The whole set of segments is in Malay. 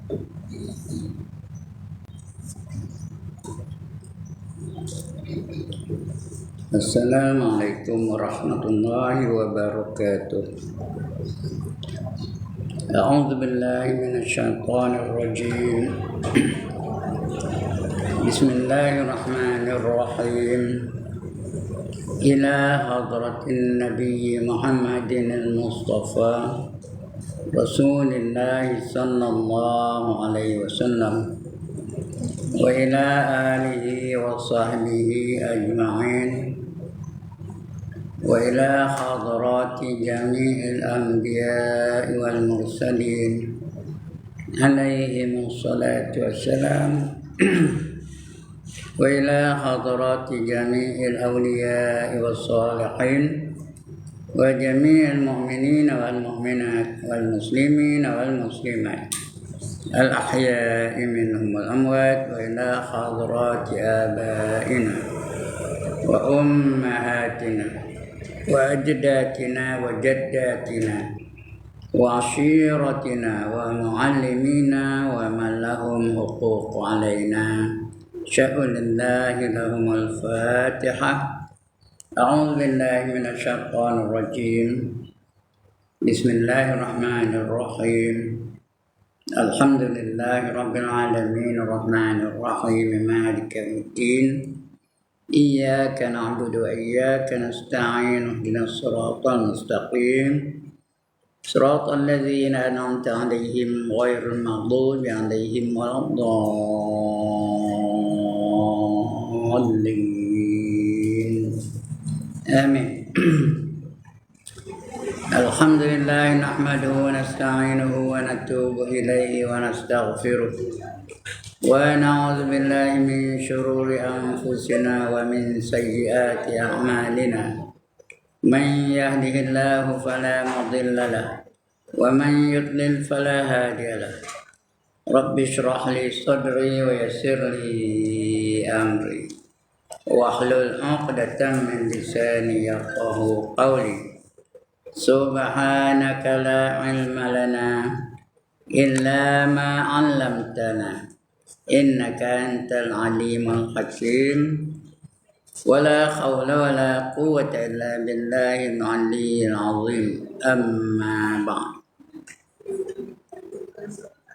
Assalamualaikum warahmatullahi wabarakatuh. A'udzu billahi minasyaitonir rajim. Bismillahirrahmanirrahim. Ila hadratin Nabi Muhammadin al-Mustafa Rasulillah sallallahu alaihi wasallam wa ila alihi wa sahbihi ajma'in wa ila hadrati jami'il anbiya'i wal mursalin alaihim salatu wassalam wa ila hadrati jami'il awliya'i was salihin wa jami'il mu'minina wal mu'minat wal muslimina wal muslimat al-ahya'i minhum wal amwat wa ila hadrati abaina wa ummahatina wa ajdatina wa jaddatina wa ashiratina wa muallimina wa man lahum huquq alaina sya'ulillahi lahumul fatihah. A'udzu billahi minasyaitonir rajim. Bismillahirrahmanirrahim. Alhamdulillahi rabbil alamin arrahmanir rahim maliki yaumiddin. Iyyaka na'budu wa iyyaka nasta'in ihdinas siratal mustaqim siratal ladzina an'amta 'alaihim ghairil maghdubi 'alaihim waladdallin. Amin. Alhamdulillah nahmaduhu wa nasta'inuhu wa natubu ilayhi wa nastaghfiruh wa na'udzu billahi min shururi anfusina wa min sayyiati a'malina. Man yahdihillahu fala mudilla lahu wa man yudlil fala hadiya lahu. Rabbi shrah li sadri wa yassir li amri wahlul 'uqdatam min lisani yafqahu qawli. Subhanaka la ilma lana illa ma 'allamtana innaka antal alimul hakim. Wala hawla wala quwwata illa billahil aliyyil azim. Amma ba'd.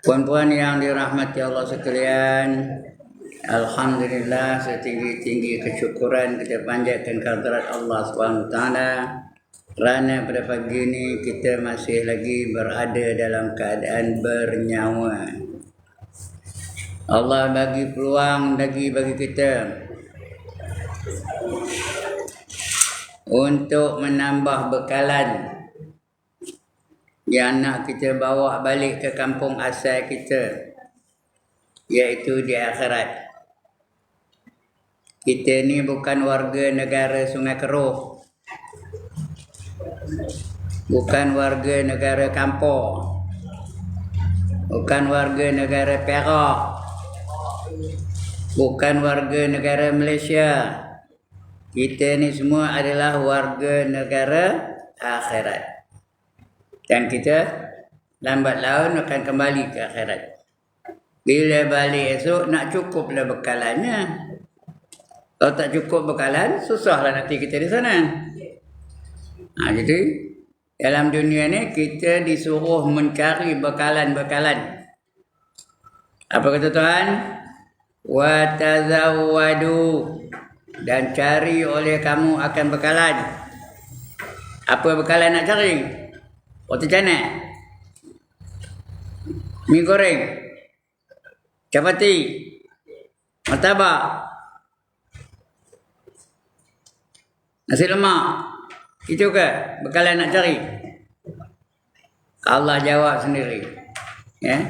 Puan-puan yang dirahmati Allah sekalian, alhamdulillah setinggi-tinggi kesyukuran kita panjatkan kehadirat Allah SWT kerana pada pagi ini kita masih lagi berada dalam keadaan bernyawa. Allah bagi peluang lagi bagi kita untuk menambah bekalan yang nak kita bawa balik ke kampung asal kita, iaitu di akhirat. Kita ni bukan warga negara Sungai Keruh, bukan warga negara Kampung, bukan warga negara Perak, bukan warga negara Malaysia. Kita ni semua adalah warga negara akhirat. Dan kita lambat laun akan kembali ke akhirat. Bila balik esok nak cukuplah bekalannya. Kalau tak cukup bekalan, susahlah nanti kita di sana. Jadi dalam dunia ni kita disuruh mencari bekalan-bekalan. Apa kata Tuhan? Wa tazawwadu, dan cari oleh kamu akan bekalan. Apa bekalan nak cari? Roti canai, mie goreng, capati, martabak, nasi lemak. Itu ke bekalan nak cari? Allah jawab sendiri. Ya.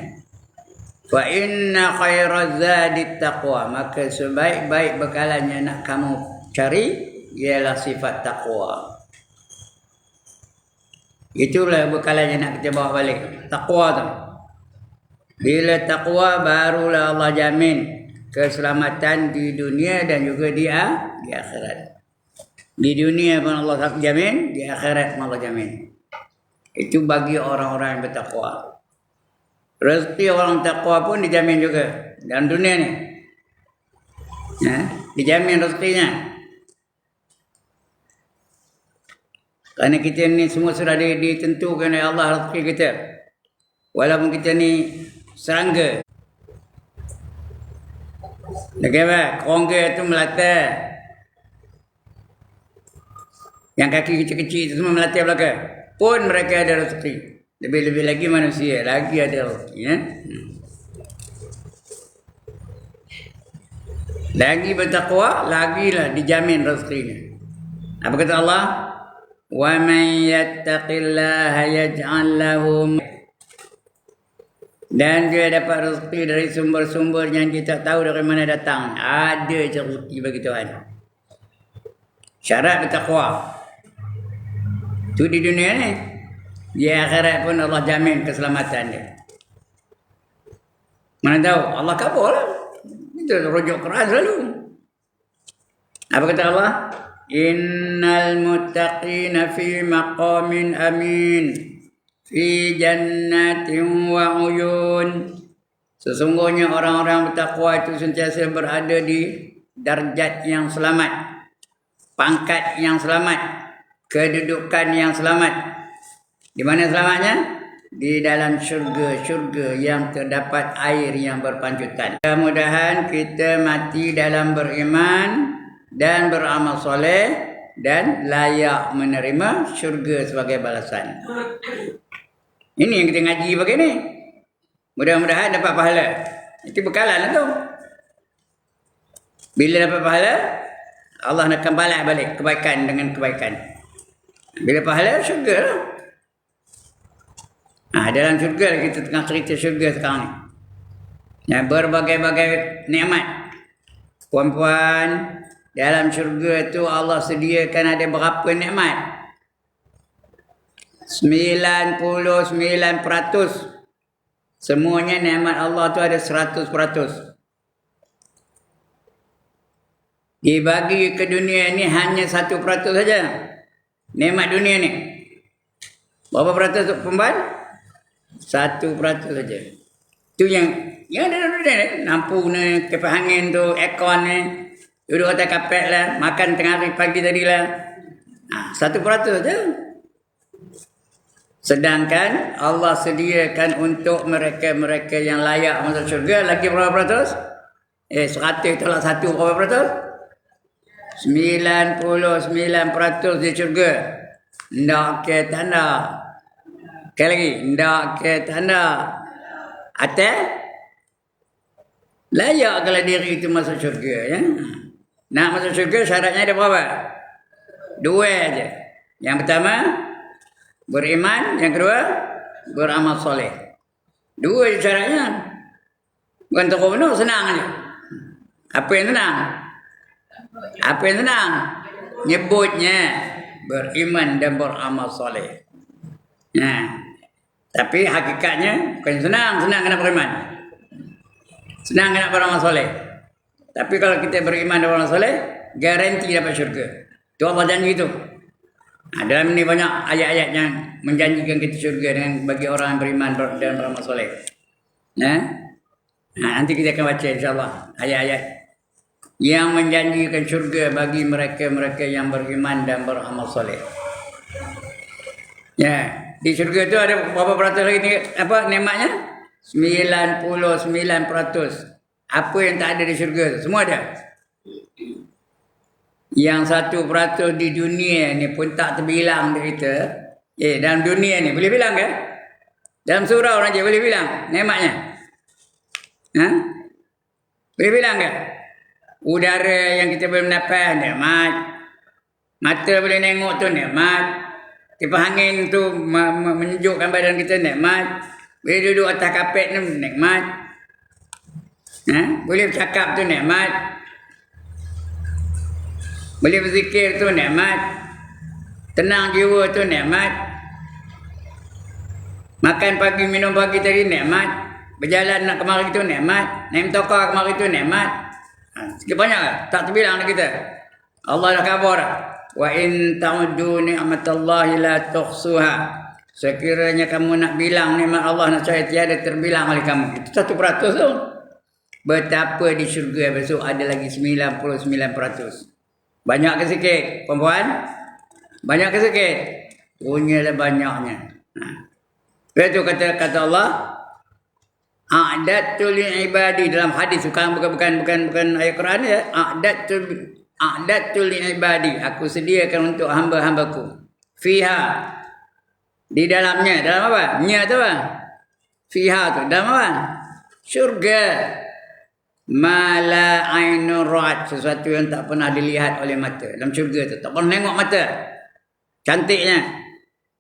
Wa inna khairaz zadi taqwa, maka sebaik-baik bekalan yang nak kamu cari ialah sifat taqwa. Itulah bekalan yang nak kita bawa balik, taqwa tu. Bila taqwa, barulah Allah jamin keselamatan di dunia dan juga di akhirat. Di dunia pun Allah jamin, di akhirat pun Allah jamin. Itu bagi orang-orang yang bertakwa. Rezeki orang takwa pun dijamin juga dalam dunia ni. Dijamin rezekinya. Kerana kita ni semua sudah ditentukan oleh Allah rezeki kita. Walaupun kita ni serangga. Bagaimana? Kerangga tu melata. Yang kaki kecil-kecil tu semua melata belakang. Pun mereka ada rezeki. Lebih-lebih lagi manusia. Lagi ada rezeki. Lagi bertakwa, lagilah dijamin rezekinya. Apa kata Allah? وَمَنْ يَتَّقِ اللَّهَ يَجْعَلْ لَهُ. Dan dia dapat rezeki dari sumber-sumber yang dia tak tahu dari mana datang. Ada je rezeki bagi Tuhan. Syarat bertakwa. Itu di dunia ni. Di akhirat pun Allah jamin keselamatan dia. Mana tahu? Allah kabul lah. Itu rujuk Quran selalu. Apa kata Allah? Innal muttaqina fi maqamin amin fi jannatin wa uyun. Sesungguhnya orang-orang bertakwa itu sentiasa berada di darjat yang selamat, pangkat yang selamat, kedudukan yang selamat. Di mana selamatnya? Di dalam syurga-syurga yang terdapat air yang berpancutan. Mudah-mudahan kita mati dalam beriman dan beramal soleh dan layak menerima syurga sebagai balasan. Ini yang kita ngaji begini. Mudah-mudahan dapat pahala. Itu bekalan lah tu. Bila dapat pahala, Allah akan balas balik kebaikan dengan kebaikan. Bila pahala, syurga lah. Dalam syurga kita tengah cerita syurga sekarang ni. Berbagai-bagai nikmat. Puan-puan, dalam syurga tu Allah sediakan ada berapa nikmat? 99%. Semuanya nikmat Allah tu ada 100%. Dibagi ke dunia ni hanya 1% saja. Nikmat dunia ni. Berapa peratus perempuan? 1% saja. Tu yang ada dalam dunia ni. Lampu ni, kipas angin tu, aircon ni. Duduk atas kapet lah, makan tengah hari pagi tadi lah. 1% saja. Sedangkan Allah sediakan untuk mereka-mereka yang layak masuk syurga lagi berapa peratus? 100 tolak 1 berapa peratus? 99% di syurga. Ndak ke tanda. Sekali lagi, ndak ke tanda. Atas layak kalau diri itu masuk syurga, ya. Nak masuk syurga syaratnya ada berapa? 2 aja. Yang pertama beriman, yang kedua beramal soleh. 2 je syaratnya. Bukan toko penuh, senang aja. Apa yang senang? Apa yang senang? Nyebutnya beriman dan beramal soleh. Tapi hakikatnya bukan senang kena beriman. Senang kena beramal soleh. Tapi kalau kita beriman dan beramal soleh, garanti dapat syurga. Itu Allah janji itu. Dalam ini banyak ayat-ayat yang menjanjikan kita syurga dengan bagi orang yang beriman dan beramal soleh. Nanti kita akan baca insyaAllah ayat-ayat yang menjanjikan syurga bagi mereka-mereka yang beriman dan beramal soleh. Di syurga itu ada berapa peratus lagi nikmatnya? 99%. Apa yang tak ada di syurga? Semua ada. Yang 1% di dunia ni pun tak terbilang dia kita. Dalam dunia ni boleh bilang ke? Dalam surau orang je boleh bilang nikmatnya. Boleh bilang ke? Udara yang kita boleh menafas nikmat. Mata boleh tengok tu nikmat. Kipas angin tu menyejukkan badan kita nikmat. Boleh duduk atas kapet ni nikmat. Boleh bercakap tu nikmat. Boleh berzikir tu nikmat. Tenang jiwa tu nikmat. Makan pagi, minum pagi tadi nikmat. Berjalan nak kemari tu nikmat. Naik motor kemari tu nikmat. Sikit banyak tak terbilang kita. Allah dah khabar. Wa in ta'uddu ni'matallahi la tuhsuha. Sekiranya kamu nak bilang nikmat Allah nescaya tiada terbilang oleh kamu. Itu 1% tu. Betapa di syurga besok ada lagi 99%. Banyak ke sikit, perempuan? Banyak ke sikit? Punyalah banyaknya. Lepas tu kata Allah, a'dadtu li ibadi, dalam hadis, bukan ayat Quran ya. A'dadtu li ibadi, aku sediakan untuk hamba-hambaku. Fiha, di dalamnya, dalam apa? Nya tu apa? Fiha tu, dalam apa? Syurga. Mala ainur ra'at, sesuatu yang tak pernah dilihat oleh mata. Dalam syurga tu tak pernah tengok mata. Cantiknya,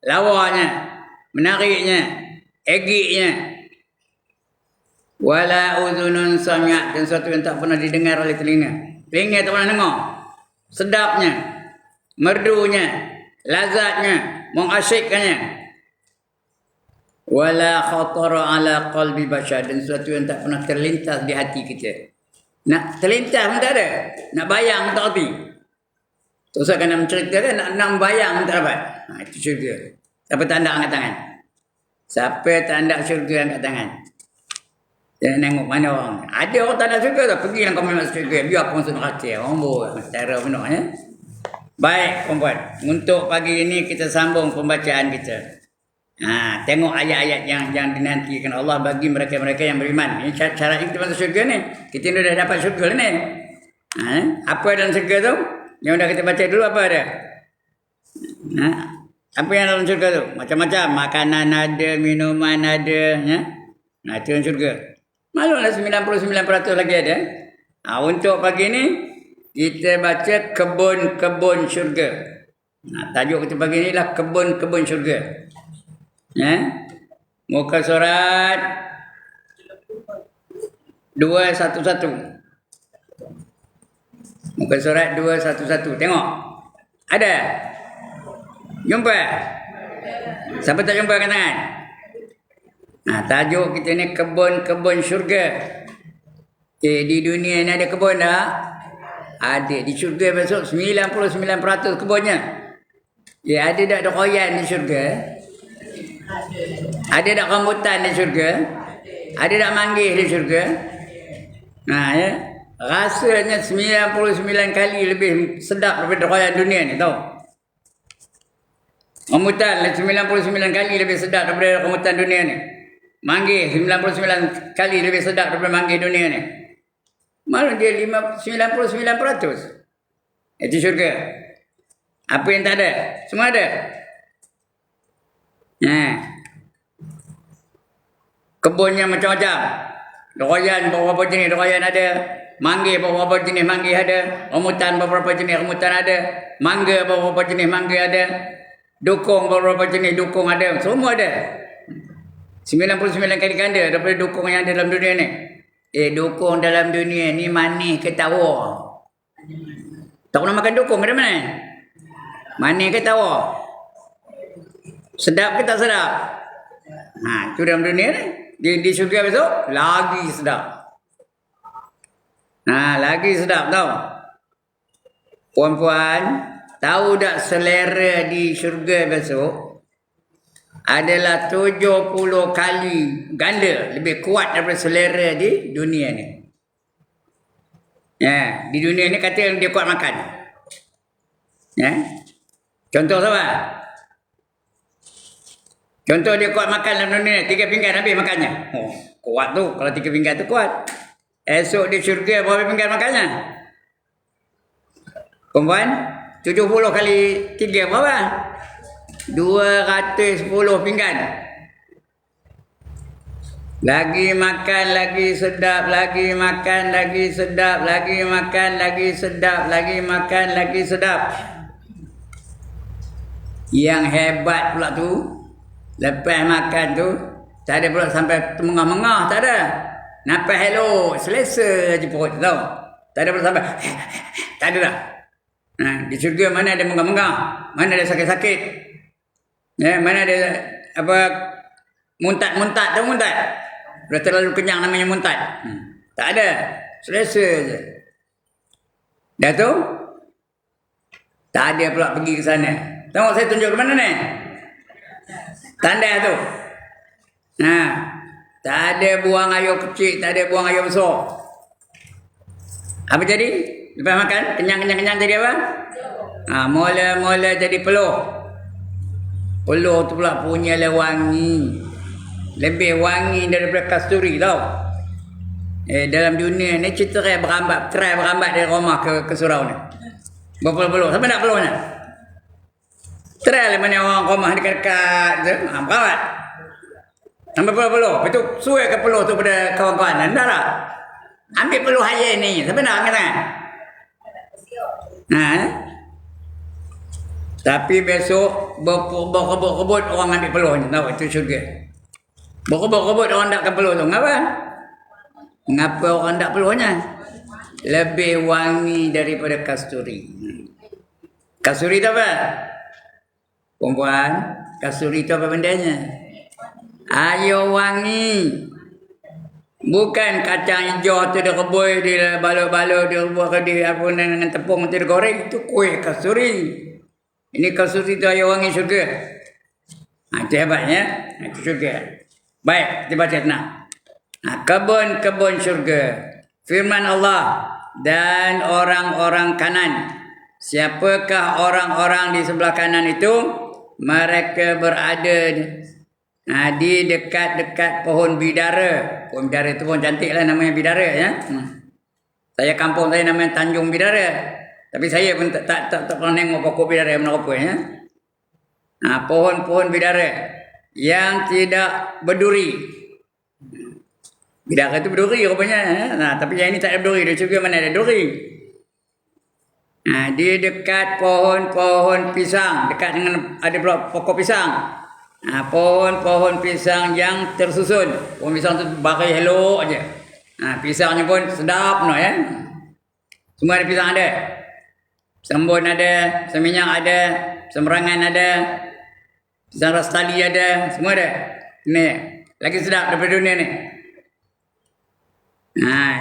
lawanya, menariknya, egiknya. Wala udhunun sami'at, dan sesuatu yang tak pernah didengar oleh telinga. Telinga tak pernah dengar. Sedapnya, merdunya, lazatnya, mengasyikkannya. Wala khatara ala qalbi bashar, dan sesuatu yang tak pernah terlintas di hati kita. Nak terlintas pun tak ada, nak bayang pun tak reti. Terus akan nak menceritakan, nak bayang pun tak dapat. Itu syurga. Siapa tak anda angkat tangan? Siapa tak anda syurga angkat tangan? Jangan tengok mana orang. Ada orang tak ada syurga tak? Pergilah kau masuk syurga. Biar pun masuk neraka. Orang cara benar ya. Baik perempuan, untuk pagi ini kita sambung pembacaan kita. Tengok ayat-ayat yang dinantikan Allah bagi mereka-mereka yang beriman. Ini syarat kita masuk syurga ni. Kita ni dah dapat syurga ni. Apa dalam syurga tu? Yang dah kita baca dulu apa ada? Apa yang dalam syurga tu? Macam-macam. Makanan ada, minuman ada. Itu dalam syurga. Maklumlah 99% lagi ada. Untuk pagi ni kita baca kebun-kebun syurga. Tajuk kita pagi ni lah kebun-kebun syurga. Muka surat 211. Muka surat 211. Tengok. Ada? Jumpa? Siapa tak jumpa angkat tangan? Tajuk kita ni kebun-kebun syurga. Di dunia ni ada kebun tak? Ada. Di syurga besok 99% kebunnya. Ada tak dokoyan di syurga? Ada tak rambutan di syurga? Ada tak manggis di syurga? Rasanya 99 kali lebih sedap daripada dokoyan dunia ni, tahu? Rambutan 99 kali lebih sedap daripada rambutan dunia ni. Manggis 99 kali lebih sedap daripada manggis dunia ni. Malah dia 99%. Itu syurga. Apa yang tak ada? Semua ada. Kebunnya macam-macam. Dokoyan beberapa jenis dokoyan ada. Manggis beberapa jenis manggis ada. Rambutan beberapa jenis rambutan ada. Mangga beberapa jenis mangga ada. Dukung beberapa jenis dukung ada. Semua ada. 99 kali ganda daripada dukung yang ada dalam dunia ni. Dukung dalam dunia ni manis ke tawar? Tak pernah makan dukung ke mana? Manis ke tawar? Sedap ke tak sedap? Itu dalam dunia ni. Di syurga besok lagi sedap. Lagi sedap tau. Puan-puan, tahu tak selera di syurga besok adalah 70 kali ganda lebih kuat daripada selera di dunia ni. Di dunia ni kata dia kuat makan. Contoh siapa? Contoh dia kuat makan dalam dunia ni, 3 pinggan habis makannya. Kuat tu, kalau 3 pinggan tu kuat. Esok di syurga berapa pinggan makannya? Perempuan, 70 kali 3 berapa? 210 pinggan. Lagi makan, lagi sedap, lagi makan, lagi sedap, lagi makan, lagi sedap, lagi makan, lagi sedap. Yang hebat pula tu, lepas makan tu, tak ada pula sampai mengah-mengah, tak ada. Napas hello, selesa je perut, tahu. Tak ada pula sampai, tak ada dah. Di syurga mana ada mengah-mengah, mana ada sakit-sakit. Mana ada apa muntat-muntat, tahu muntat? Dah terlalu kenyang namanya muntat. Tak ada. Selesa je. Dah tu? Tak ada pula pergi ke sana. Tengok saya tunjuk ke mana ni? Tanda tu. Tak ada buang air kecil, tak ada buang air besar. Apa jadi? Lepas makan, kenyang jadi apa? Mula-mula jadi peluh. Peluh tu pula punya wangi. Lebih wangi daripada kasturi tau. Dalam dunia ni kita try berambat dari rumah ke surau ni. Berpeluh-peluh. Siapa nak peluhnya? Try lah mana orang rumah dekat-dekat tu. Berambat. Ambil peluh-peluh. Lepas tu suai ke peluh tu pada kawan-kawan. Dah lah. Ambil peluh air ni. Siapa nak ambil tangan? Tapi besok berkebut-kebut orang ambil peluh ni. Tahu itu syurga. Berkebut-kebut orang takkan peluh tu. Kenapa? Mengapa orang tak peluhnya? Lebih wangi daripada kasturi. Kasturi tu apa? Perempuan, kasturi tu apa bendanya? Air wangi. Bukan kacang hijau tu dia rebus, dia balok-balok, dia buat ke dia apa dengan tepung tu dia goreng. Itu kuih kasturi. Ini kasturi tu air wangi syurga. Itu hebatnya. Itu syurga. Baik, kita baca tenang. Kebun-kebun syurga. Firman Allah, dan orang-orang kanan. Siapakah orang-orang di sebelah kanan itu? Mereka berada di dekat-dekat pohon bidara. Pohon bidara itu pun cantik lah namanya bidara ya. Saya kampung saya namanya Tanjung Bidara. Tapi saya pun tak pernah tengok pokok bidara mana apa ya. Pohon-pohon bidara yang tidak berduri. Bidara itu berduri rupanya. Tapi yang ini tak ada berduri. Dia juga mana ada duri. Di dekat pohon-pohon pisang. Dekat dengan ada pokok pisang. Pohon-pohon pisang yang tersusun. Pohon pisang tu bagai elok aja. Pisangnya pun sedap no ya. Semua ada pisang ada. Sembun ada, seminyak ada, semerangan ada, pisang rastali ada, semua ada. Ni lagi sedap daripada dunia ni.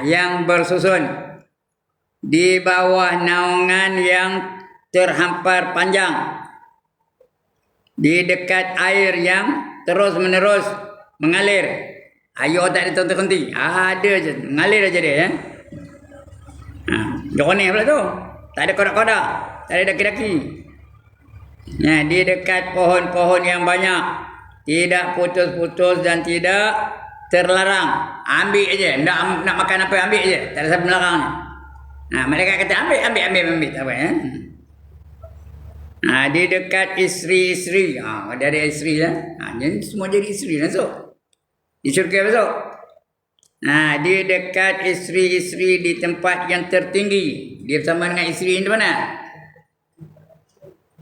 Yang bersusun di bawah naungan yang terhampar panjang. Di dekat air yang terus-menerus mengalir. Air tak ada terhenti. Ada je. Mengalir aja dia. Ya? Jokonih pula tu. Tak ada kodak-kodak. Tak ada daki-daki. Di dekat pohon-pohon yang banyak. Tidak putus-putus dan tidak terlarang. Ambil aja. Nak makan apa ambil aja. Tak ada siapa melarang ni. Mereka kata ambil. Tak apa ya. Di dekat isteri-isteri. Dia ada isteri lah. Jadi semua jadi isteri lah so. Di syurga besok. Di dekat isteri-isteri di tempat yang tertinggi. Dia bersama dengan isteri di mana?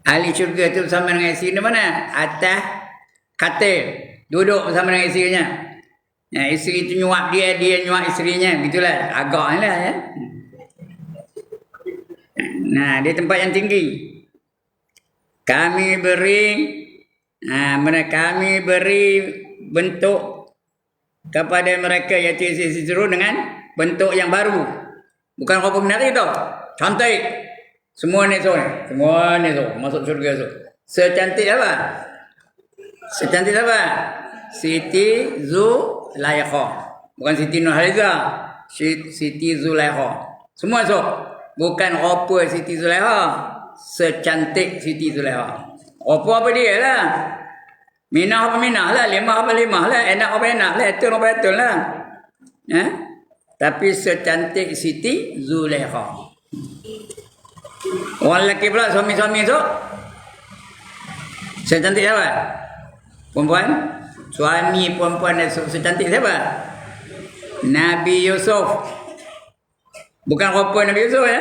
Ahli syurga tu bersama dengan isteri di mana? Atas katil. Duduk bersama dengan isterinya. Isteri tu nyuap dia nyuap isterinya. Begitulah. Agak lah ya. Di tempat yang tinggi. Kami beri bentuk kepada mereka iaitu isi seru dengan bentuk yang baru. Bukan apa binari tau. Cantik. Semua ni so. Masuk syurga so. Secantik apa? Siti Zulaikha. Bukan Siti Nurhaliza. Siti Zulaikha. Semua so. Bukan rupa Siti Zulaikha. Secantik Siti Zulaikha. Apa dia lah. Minah apa minah lah. Limah apa limah lah. Enak apa enak lah. Etul apa etul lah. Tapi secantik Siti Zulaikha. Orang lelaki pula suami-suami tu. Secantik siapa? Perempuan? Suami perempuan secantik siapa? Nabi Yusuf. Bukan rupa Nabi Yusuf ya.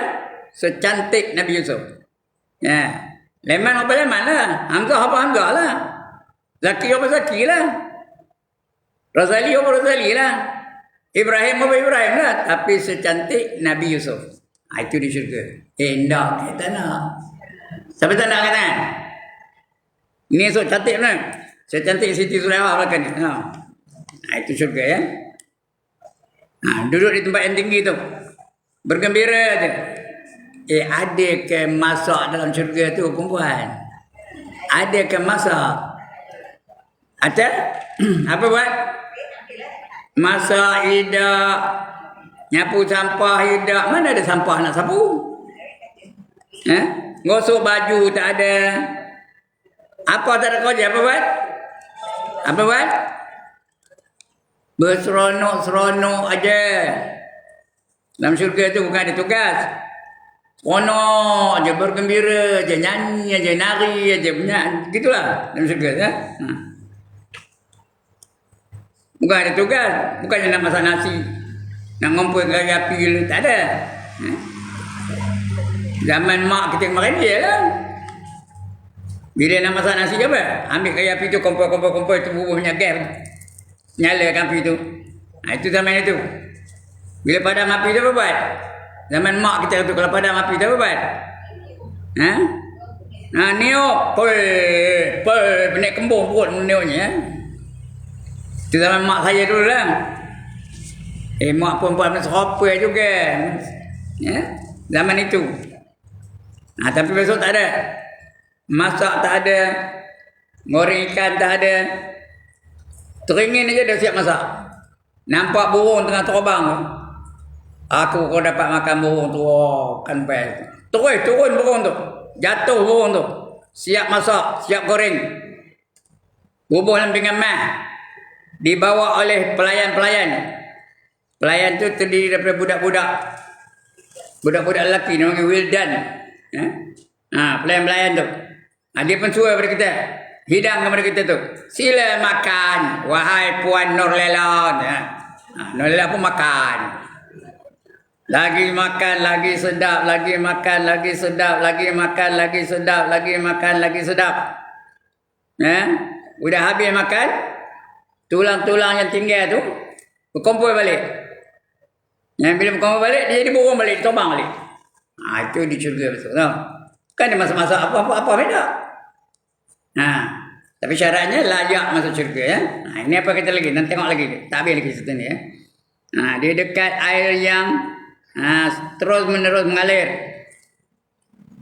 Secantik Nabi Yusuf. Leman apa leman lah. Hamzah apa Hamzah lah. Zaki apa Zaki lah. Razali apa Razali lah. Ibrahim apa Ibrahim lah. Tapi secantik Nabi Yusuf. Itu di syurga. Tak kita nak. Siapa tak nak kata? Ini so cantik mana? Secantik Siti Zulaikha belakang ni. Itu syurga ya. Duduk di tempat yang tinggi tu. Bergembira aja. Ada ke masak dalam syurga tu perempuan? Ada ke masak? Ada? Apa buat? Masak hidak. Nyapu sampah hidak. Mana ada sampah nak sapu? Gosok baju tak ada. Apa tak ada kerja? Apa buat? Apa buat? Berseronok-seronok aja. Dalam syurga tu bukan ada tugas. Seronok aja, bergembira aja, nyanyi aja, nari aja, punya gitulah dalam syurga ya. Bukan ada tugas, bukannya nak masak nasi, nak ngumpul gaya api, tak ada. Zaman mak kita kemarin dia lah. Bila nak masak nasi ke apa? Ambil gaya api tu, kumpul tu bubuhnya gas. Nyalakan api tu. Itu zaman itu. Bila padam api tu apa buat? Zaman mak kita tu kalau padam api tu apa buat? Niuk. Penik kembung perut niuknya. Itu zaman mak saya dulu lah. Mak perempuan seropa juga. Zaman itu. Tapi besok tak ada. Masak tak ada. Goreng ikan tak ada. Teringin aja dah siap masak. Nampak burung tengah terbang. Aku kau dapat makan burung tu. Kan best. Turun burung tu. Jatuh burung tu. Siap masak. Siap goreng. Bubuh dalam pinggan mah. Dibawa oleh pelayan-pelayan. Pelayan tu terdiri daripada budak-budak. Budak-budak lelaki namanya Wildan. Pelayan-pelayan tu. Dia pun suruh kepada kita. Hidang kepada kita tu. Sila makan. Wahai Puan Nurlela. Nurlela pun makan. Lagi makan, lagi sedap. Lagi makan, lagi sedap. Lagi makan, lagi sedap. Lagi makan, lagi sedap. Udah habis makan. Tulang-tulang yang tinggal tu berkumpul balik. Bila berkumpul balik, dia jadi burung balik. Terbang balik. Itu di syurga besok. Kan dia masa-masa apa-apa beda. Tapi syaratnya layak masuk syurga ya. Ini apa kita lagi? Nanti tengok lagi. Tak habis lagi cerita ni ya. Dia dekat air yang terus menerus mengalir.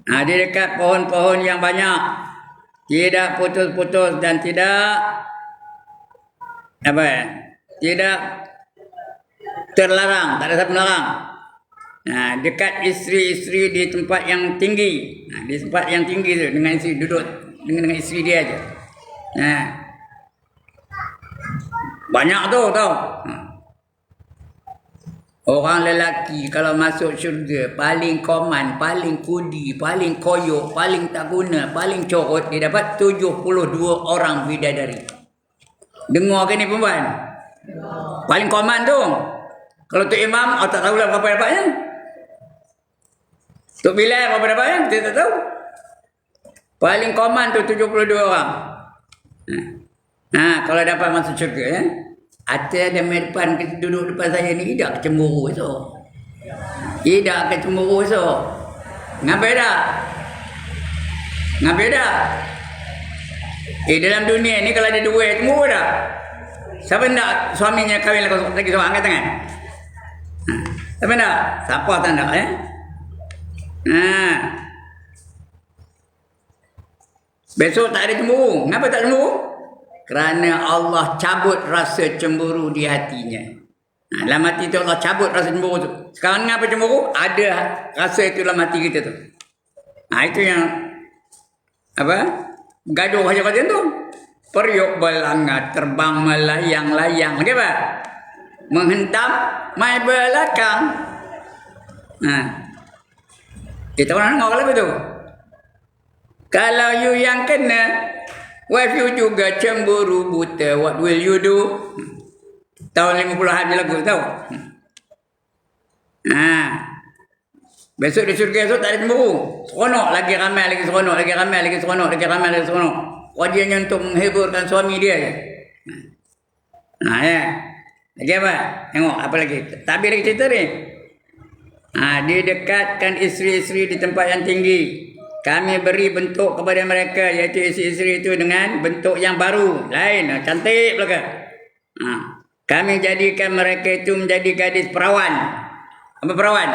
Dia dekat pohon-pohon yang banyak. Tidak putus-putus dan tidak tidak terlarang. Tak ada siapa melarang. Dekat isteri-isteri di tempat yang tinggi. Di tempat yang tinggi tu dengan isteri duduk dengan isteri dia aja. Banyak tu tau. Orang lelaki kalau masuk syurga paling koman, paling kudi, paling koyok, paling tak guna, paling corot, dia dapat 72 orang bidadari. Dengar ke ni perempuan? Paling koman tu. Kalau tu imam, tak tahulah berapa dapatnya. Tok Bilal berapa dapatnya? Kita tak tahu. Paling koman tu 72 orang. Kalau dapat masuk syurga ya. Ada depan duduk depan saya ni tidak kecemburu so. Tidak kecemburu so. Ngapai dah? Ngapai dah? Dalam dunia ni kalau ada dua cemburu dah. Siapa nak suaminya kahwin lagi seorang angkat tangan? Siapa nak? Siapa tak nak ya? Besok tak ada cemburu. Kenapa tak cemburu? Kerana Allah cabut rasa cemburu di hatinya. Dalam hati tu Allah cabut rasa cemburu tu. Sekarang kenapa cemburu? Ada rasa itu dalam hati kita tu. Itu yang gaduh hajar-hajar tu. Periuk belanga terbang melayang-layang. Okey apa? Menghentam mai belakang. Kita orang dengar kalau begitu. Kalau you yang kena, wife you juga cemburu buta, what will you do? Tahun 50-an dia lagu tahu. Besok di syurga esok tak ada cemburu. Seronok lagi ramai lagi seronok, lagi ramai lagi seronok, lagi ramai lagi seronok. Wajahnya untuk menghiburkan suami dia je. Ya. Lagi apa? Tengok apa lagi? Tak habis lagi cerita ni. Didekatkan isteri-isteri di tempat yang tinggi. Kami beri bentuk kepada mereka, iaitu isteri-isteri itu dengan bentuk yang baru, lain, cantik belaka. Kami jadikan mereka itu menjadi gadis perawan. Apa perawan?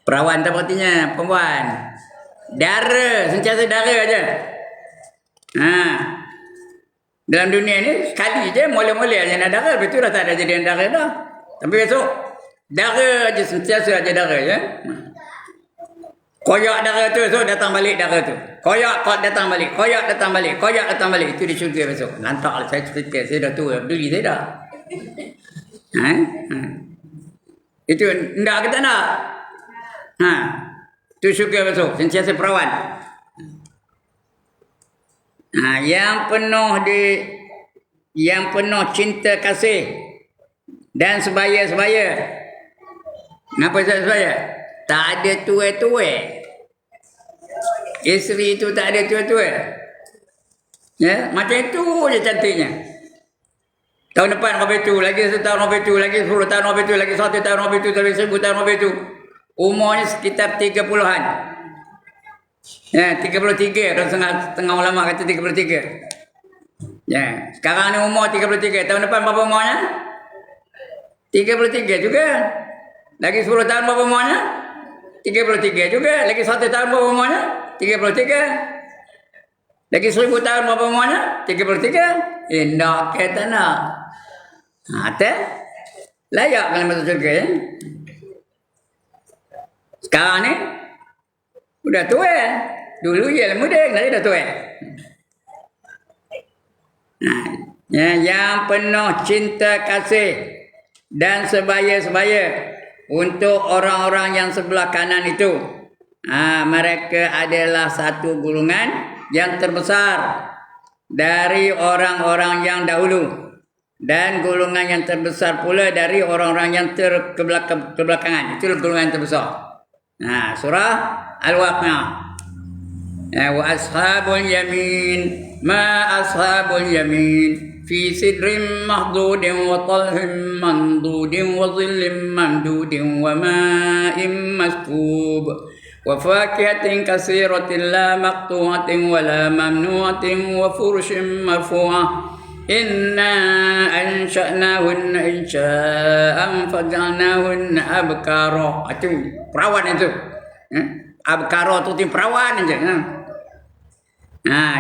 Perawan tak artinya perempuan. Dara, sentiasa dara aja. Dalam dunia ni sekali je mula-mula yang ada darah, betul dah tak ada jadi darah dah. Tapi besok darah je sentiasa aja darah ya. Koyak darah tu besok datang balik darah tu. Koyak datang balik, koyak datang balik, koyak datang balik. Itu di syurga besok. Lantaklah saya cerita, saya dah tua, beli saya dah. Itu ndak kita nak. Itu syurga besok, sentiasa perawan. Yang penuh cinta kasih dan sebaya-sebaya. Kenapa sebaya? Tak ada tua-tua. Isteri itu tak ada tua-tua. Ya, macam itu je cantiknya. Tahun depan habis itu, lagi setahun habis itu, lagi 10 tahun habis itu, lagi 1 tahun habis itu, lagi 1000 tahun habis itu. Umurnya sekitar 30-an. Ya, 33, dan setengah ulama kata 33. Ya, sekarang ni umur 33, tahun depan berapa umurnya? 33 juga. Lagi 10 tahun berapa umurnya? 33 juga. Lagi 1 tahun berapa umurnya? 33. Lagi 1000 tahun berapa umurnya? 33. Nak kata nak. Layak kalau masuk syurga ya. Sekarang ni udah tua. Dulu ya muda, nanti dah tua. Yang penuh cinta kasih dan sebaya-sebaya untuk orang-orang yang sebelah kanan itu. Mereka adalah satu golongan yang terbesar dari orang-orang yang dahulu. Dan golongan yang terbesar pula dari orang-orang yang kebelakangan. Itu golongan yang terbesar. Surah Al-Waqiah. Wa ashabul yamin ma ashabul yamin fi sidrin mahdudin wa talhin mandudin wa dhillin mamdudin wa ma'in maskub wa fakihatin katsiratin la maqtu'atin wa la mamnu'atin wa furushin marfu'ah inna ansha'nahunna insha'an faj'alnahunna abkara. Itu perawan itu. Abkara tu perawan aja.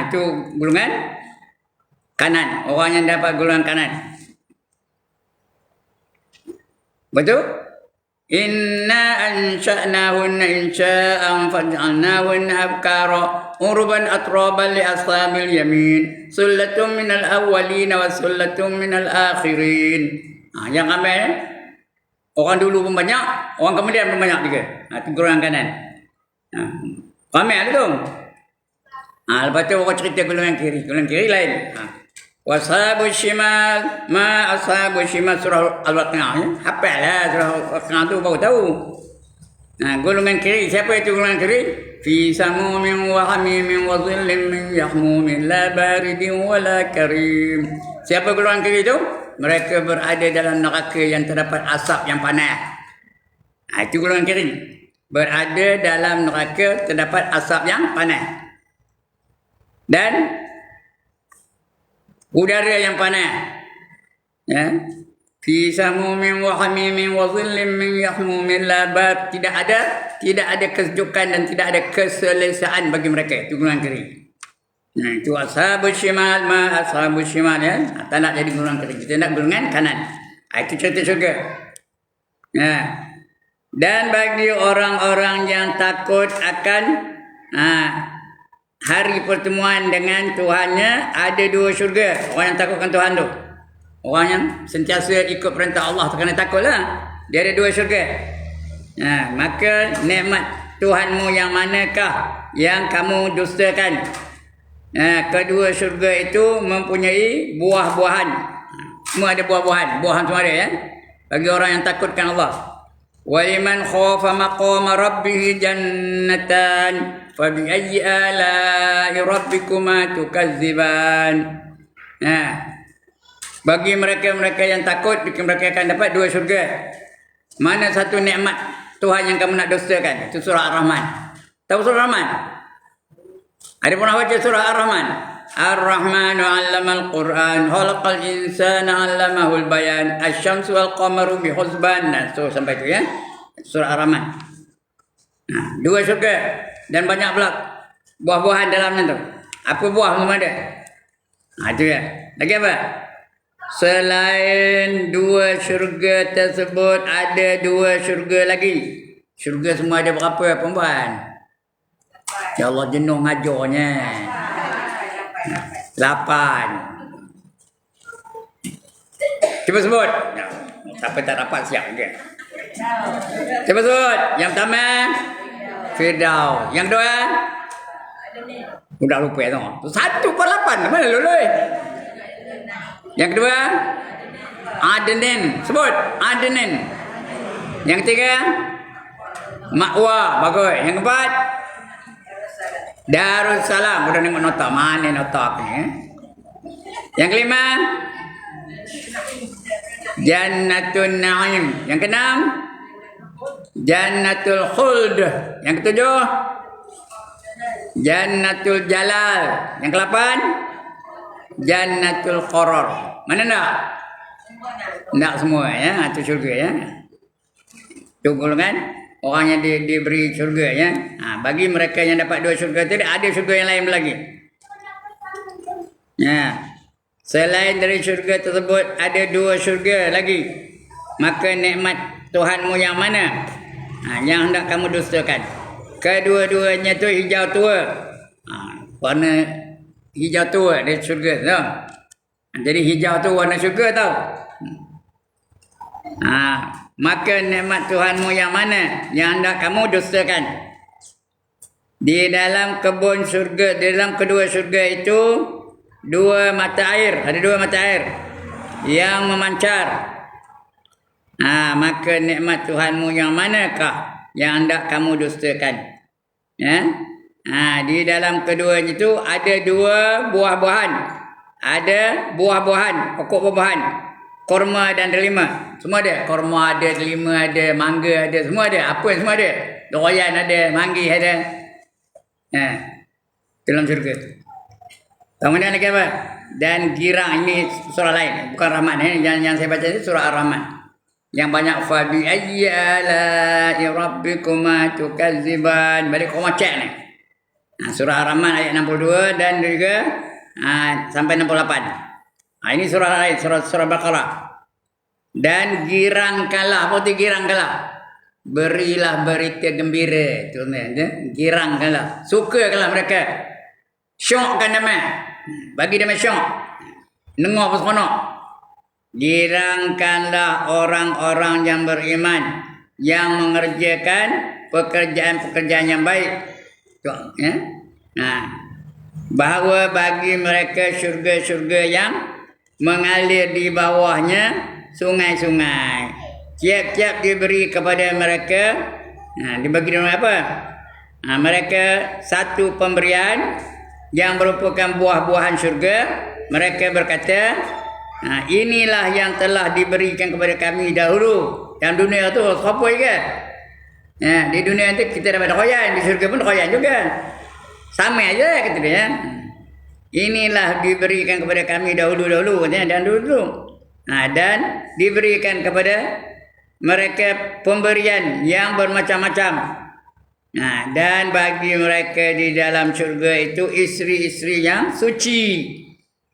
Itu golongan kanan. Orang yang dapat golongan kanan. Betul? Inna ansha'nahunna insha'an faj'alnahunna abkara urban atraban li ashabil yamin sullatun minal awwalin wa sullatun minal akhirin. Yang ramai orang dulu pun banyak, orang kemudian pun banyak juga. Itu golongan kanan. Ramai ada tu. Lepas tu orang cerita golongan kiri. Golongan kiri lain. Washabul shimal ma ashabul shimal surah Al-Waqiah. Hafal lah surah Al-Waqiah tu baru tahu. Golongan kiri, siapa itu golongan kiri? Fi samumin wa hamimin wa dhillin min yahmumin la baridin wa la karim. Siapa golongan kiri itu? Mereka berada dalam neraka yang terdapat asap yang panas. Itu golongan kiri. Berada dalam neraka terdapat asap yang panas dan udara yang panas. Ya, fi samumin wa hamimin wa dhillin min yahmumin la bad. Tidak ada kesejukan dan tidak ada keselesaan bagi mereka. Itu golongan kiri. Itu ashabul shimal ma ashabul shimal ya. Tak nak jadi golongan kiri, kita nak golongan kanan. Itu cerita syurga. Dan bagi orang-orang yang takut akan hari pertemuan dengan Tuhannya, ada 2 syurga. Orang yang takutkan Tuhan tu, orang yang sentiasa ikut perintah Allah, kerana takutlah, dia ada 2 syurga. Maka nikmat Tuhanmu yang manakah yang kamu dustakan? Kedua syurga itu mempunyai buah-buahan. Semua ada buah-buahan. Buahan semua ada ya. Bagi orang yang takutkan Allah. Waliman khafa maqama rabbih jannatan fabi'ayyi ala'i rabbikuma tukadziban. Bagi mereka-mereka yang takut, mereka akan dapat 2 syurga. Mana satu nikmat Tuhan yang kamu nak dustakan? Itu surah Ar-Rahman. Tahu surah Ar-Rahman? Ada pernah baca surah Ar-Rahman? Ar-Rahmanu 'allamal Qur'an, khalaqal insana 'allamahul bayan, asy-syamsu wal qamaru bihusban. So sampai itu ya. Surah Ar-Rahman. 2 syurga dan banyak pula buah-buahan dalamnya tu. Apa buah semua ada? Itu ya. Lagi apa? Selain dua syurga tersebut, ada dua syurga lagi. Syurga semua ada berapa, perempuan? Ya Allah, jenuh ngajarnya. 8. Cuba sebut. Siapa tak dapat siap ke? Cuba sebut. Yang pertama, Firdaus. Yang kedua, udah lupa tu. 1/8. Mana lulus? Yang kedua, Adnin. Sebut. Adnin. Yang ketiga, Ma'wa. Bagus. Yang keempat, Darussalam. Udah tengok nota. Mana nota ni? Yang kelima, Jannatul Na'im. Yang keenam, Jannatul Khuld. Yang ketujuh, Jannatul Jalal. Yang ke-8, Jannatul Qarar. Mana nak? Nak semua ya, itu syurga ya. Itu golongan orang yang diberi syurga ya. Bagi mereka yang dapat 2 syurga itu ada syurga yang lain lagi. Ya. Selain dari syurga tersebut ada 2 syurga lagi. Maka nikmat Tuhanmu yang mana? Yang hendak kamu dustakan. Kedua-duanya tu hijau tua. Warna hijau tua dari syurga tu. Jadi hijau tu warna syurga tau. Maka nikmat Tuhanmu yang mana yang hendak kamu dustakan? Di dalam kebun syurga, di dalam kedua syurga itu 2 mata air, ada 2 mata air yang memancar. Maka nikmat Tuhanmu yang manakah yang hendak kamu dustakan? Ya? Di dalam keduanya itu ada 2 buah-buahan. Ada buah-buahan, pokok buah-buahan. Korma dan delima. Semua ada. Korma ada, delima ada, mangga ada, semua ada. Apa semua ada. Durian ada, manggis ada. Dalam syurga. Kemudian lagi apa? Dan girang, ini surah lain, bukan Rahman. Yang saya baca itu surah Ar-Rahman. Yang banyak fabi ayyi ala'i rabbikuma tukadziban. Balik kau cek ni. Surah Ar-Rahman ayat 62 dan juga sampai 68. Ini surah lain, surah Baqarah. Dan girangkanlah, apa itu girangkanlah? Berilah berita gembira. Itu girangkanlah. Sukakanlah mereka. Syokkan damai. Bagi damai syok. Dengar apa seronok. Girangkanlah orang-orang yang beriman, yang mengerjakan pekerjaan-pekerjaan yang baik. Ya? Bahawa bagi mereka syurga-syurga yang mengalir di bawahnya sungai-sungai. Tiap-tiap diberi kepada mereka, dibagi dengan apa? Mereka satu pemberian yang merupakan buah-buahan syurga. Mereka berkata, inilah yang telah diberikan kepada kami dahulu. Dalam dunia tu apa ke? Di dunia nanti kita dapat royan, di syurga pun royan juga. Sama aja kata dia. Inilah diberikan kepada kami dahulu-dahulu katanya, dan dulu. Dan diberikan kepada mereka pemberian yang bermacam-macam. Dan bagi mereka di dalam syurga itu isteri-isteri yang suci.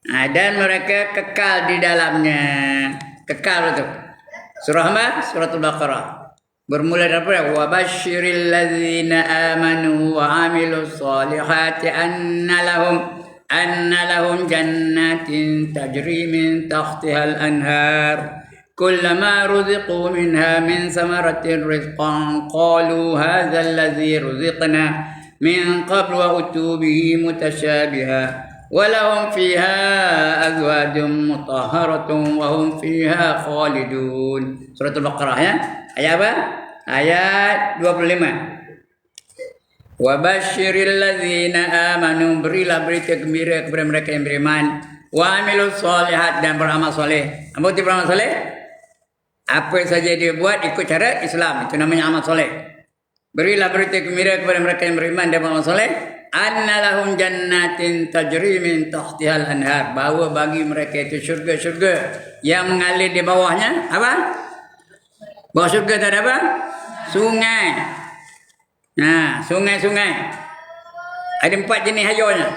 Dan mereka kekal di dalamnya. Kekal itu. Surah apa? Suratul Baqarah. Bermula dari apa? Wa basyiril ladzina amanu wa amilus solihati anna lahum jannatin tajri min tahtihal anhar. كلما رزقوا منها من ثمرة رزقا قالوا هذا الذي رزقنا من قبل وأتوا به متشابها ولهم فيها أزواج مطهرة وهم فيها خالدون. Surah Al-Baqarah ya. Ayat apa? Ayat 25. Wa basyiril ladzina amanu, berilah berita gembira kepada mereka yang beriman, wa amilus solihat, dan beramal soleh. Apa itu beramal soleh? Apa saja dia buat ikut cara Islam, itu namanya amal soleh. Berilah berita gembira kepada mereka yang beriman dan beramal soleh, anna lahum jannatin tajri min tahtihal anhar, bahawa bagi mereka itu syurga-syurga yang mengalir di bawahnya apa? Bawah syurga tak ada apa? Sungai. Sungai-sungai. Ada 4 jenis hayanya.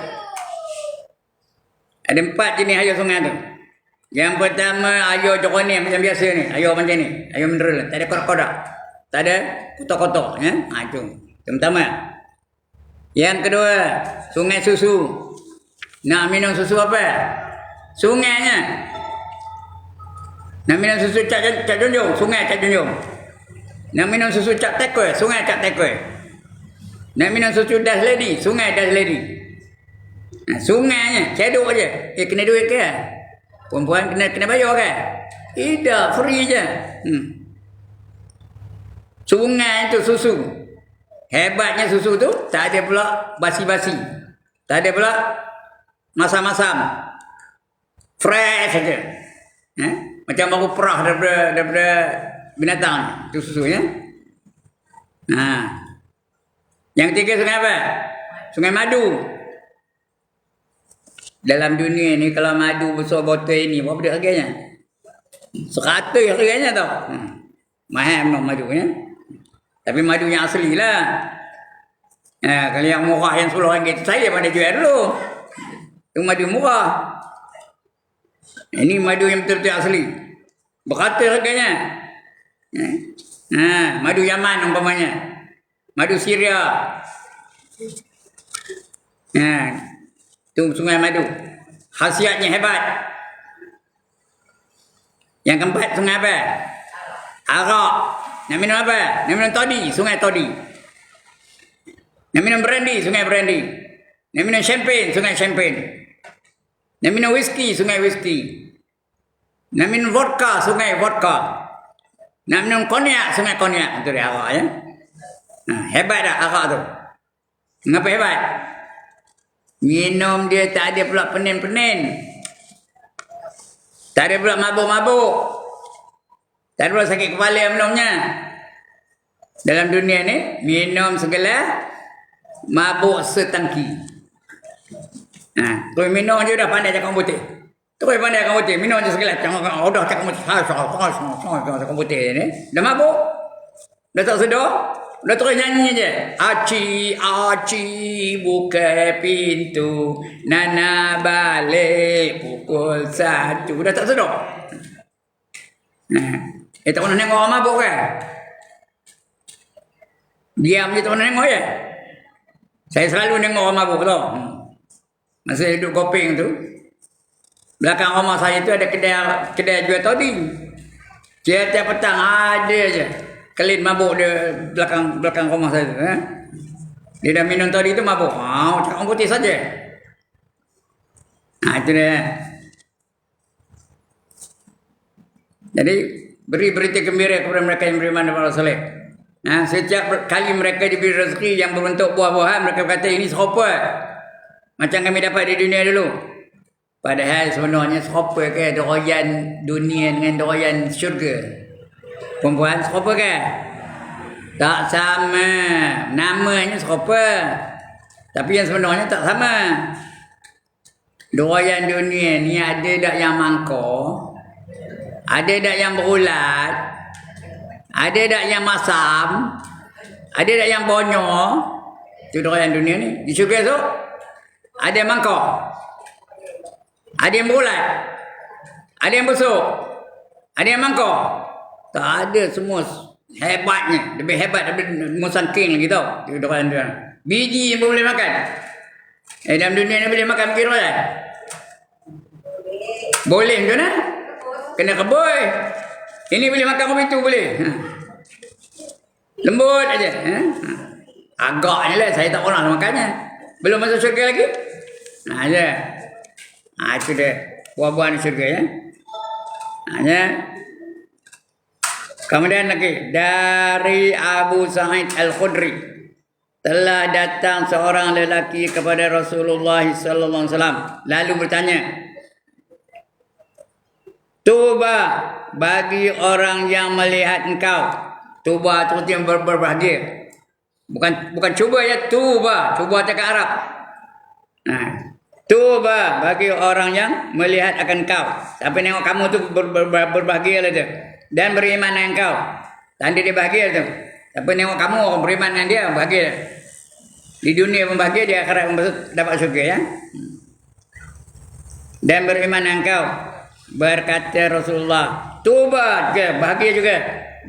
Ada 4 jenis air sungai tu. Yang pertama air jernih macam biasa ni, air macam ni, air mineral, tak ada korak-korak. Tak ada kotak-kotak ya. Itu. Yang pertama. Yang kedua, sungai susu. Nak minum susu apa? Sungainya. Nak minum susu Cak Junjung, sungai Cak Junjung. Nak minum susu Cak Tekwe, sungai Cak Tekwe. Nak minum susu Das Lady, sungai Das Lady. Nah, sungainya, cedok aja. Kena duit ke? Perempuan kena bayar ke? Tidak, free je. Sungai itu susu. Hebatnya susu tu tak ada pula basi-basi. Tak ada pula masam-masam. Fresh saja. Macam baru perah daripada binatang tu susunya. Yang ketiga sungai apa? Sungai madu. Dalam dunia ni kalau madu besar botol ini berapa dia harganya? 100 harganya tau. Mahal memang madunya. Tapi madu yang asli lah. Kalau yang murah yang RM10 saya pada jual dulu. Itu madu murah. Ini madu yang betul-betul asli. Berkata harganya. Madu Yaman umpamanya. Madu Syria. Itu sungai madu. Khasiatnya hebat. Yang keempat sungai apa? Arak. Nak minum apa? Nak minum toddy, sungai toddy. Nak minum brandy, sungai brandy. Nak minum champagne, sungai champagne. Nak minum whisky, sungai whisky. Nak minum vodka, sungai vodka. Nak minum konyak, sungai konyak. Itu dia arak ya. Hebat tak arak tu? Mengapa hebat? Minum dia tak ada pula penin-penin. Tak ada pula mabuk-mabuk. Tak ada pula sakit kepala minumnya. Dalam dunia ni, minum segala, mabuk setangki. Kau minum je dah pandai cakap putih. Terus pandai cakap putih. Minum je segala. Jangan dah cakap putih. Cakap putih ni. Dah mabuk. Dah tak sedar. Dah terus nyanyi je. Aci, aci, buka pintu. Nana balik pukul 1. Dah tak sedar. Tak pernah tengok orang mabuk kan? Diam je tak pernah tengok je. Saya selalu tengok orang mabuk tu. Masa hidup Koping tu. Belakang rumah saya tu ada kedai jual toddy. Setiap petang ada je. Kelin mabuk dia belakang rumah saya tu. Dia dah minum toddy tu mabuk. Cakap orang putih saja. Itu dia. Jadi beri berita gembira kepada mereka yang beriman kepada Rasulullah. Setiap kali mereka diberi rezeki yang berbentuk buah-buahan, mereka kata ini serupa macam kami dapat di dunia dulu. Padahal sebenarnya serupa ke doyan dunia dengan doyan syurga? Perempuan serupa ke? Tak sama. Namanya serupa. Tapi yang sebenarnya tak sama. Doyan dunia ni ada tak yang mangkuk? Ada tak yang berulat? Ada tak yang masam? Ada tak yang bonyok? Itu doyan dunia ni. Di syurga tu ada yang mangkok. Ada yang berulat. Ada yang busuk. Ada yang mangkok. Tak ada, semua hebatnya. Lebih hebat daripada Musan King lagi tau. Itu doyan dunia. Biji yang boleh makan. Dalam dunia ni boleh makan biji royan? Boleh macam mana? Kena keboi. Ini boleh makan kopi tu boleh. Lembut aja. Agaknya lah saya tak pernah makannya. Belum masuk syurga lagi. Aja. Itu dia buah-buahan syurga ya. Ya. Kemudian lagi dari Abu Sa'id Al-Khudri, telah datang seorang lelaki kepada Rasulullah sallallahu alaihi wasallam lalu bertanya, Tuba bagi orang yang melihat engkau. Tuba itu yang berbahagia. Bukan cuba ya, tuba. Cuba cakap Arab. Tuba bagi orang yang melihat akan engkau. Tapi tengok kamu tu berbahagia lah tu. Dan beriman dengan engkau. Tanda dia bahagia tu. Tapi tengok kamu orang beriman dengan dia, bahagia. Di dunia pun bahagia, di akhirat pun dapat syurga ya. dan beriman engkau. Berkata Rasulullah, tuba juga, bahagia juga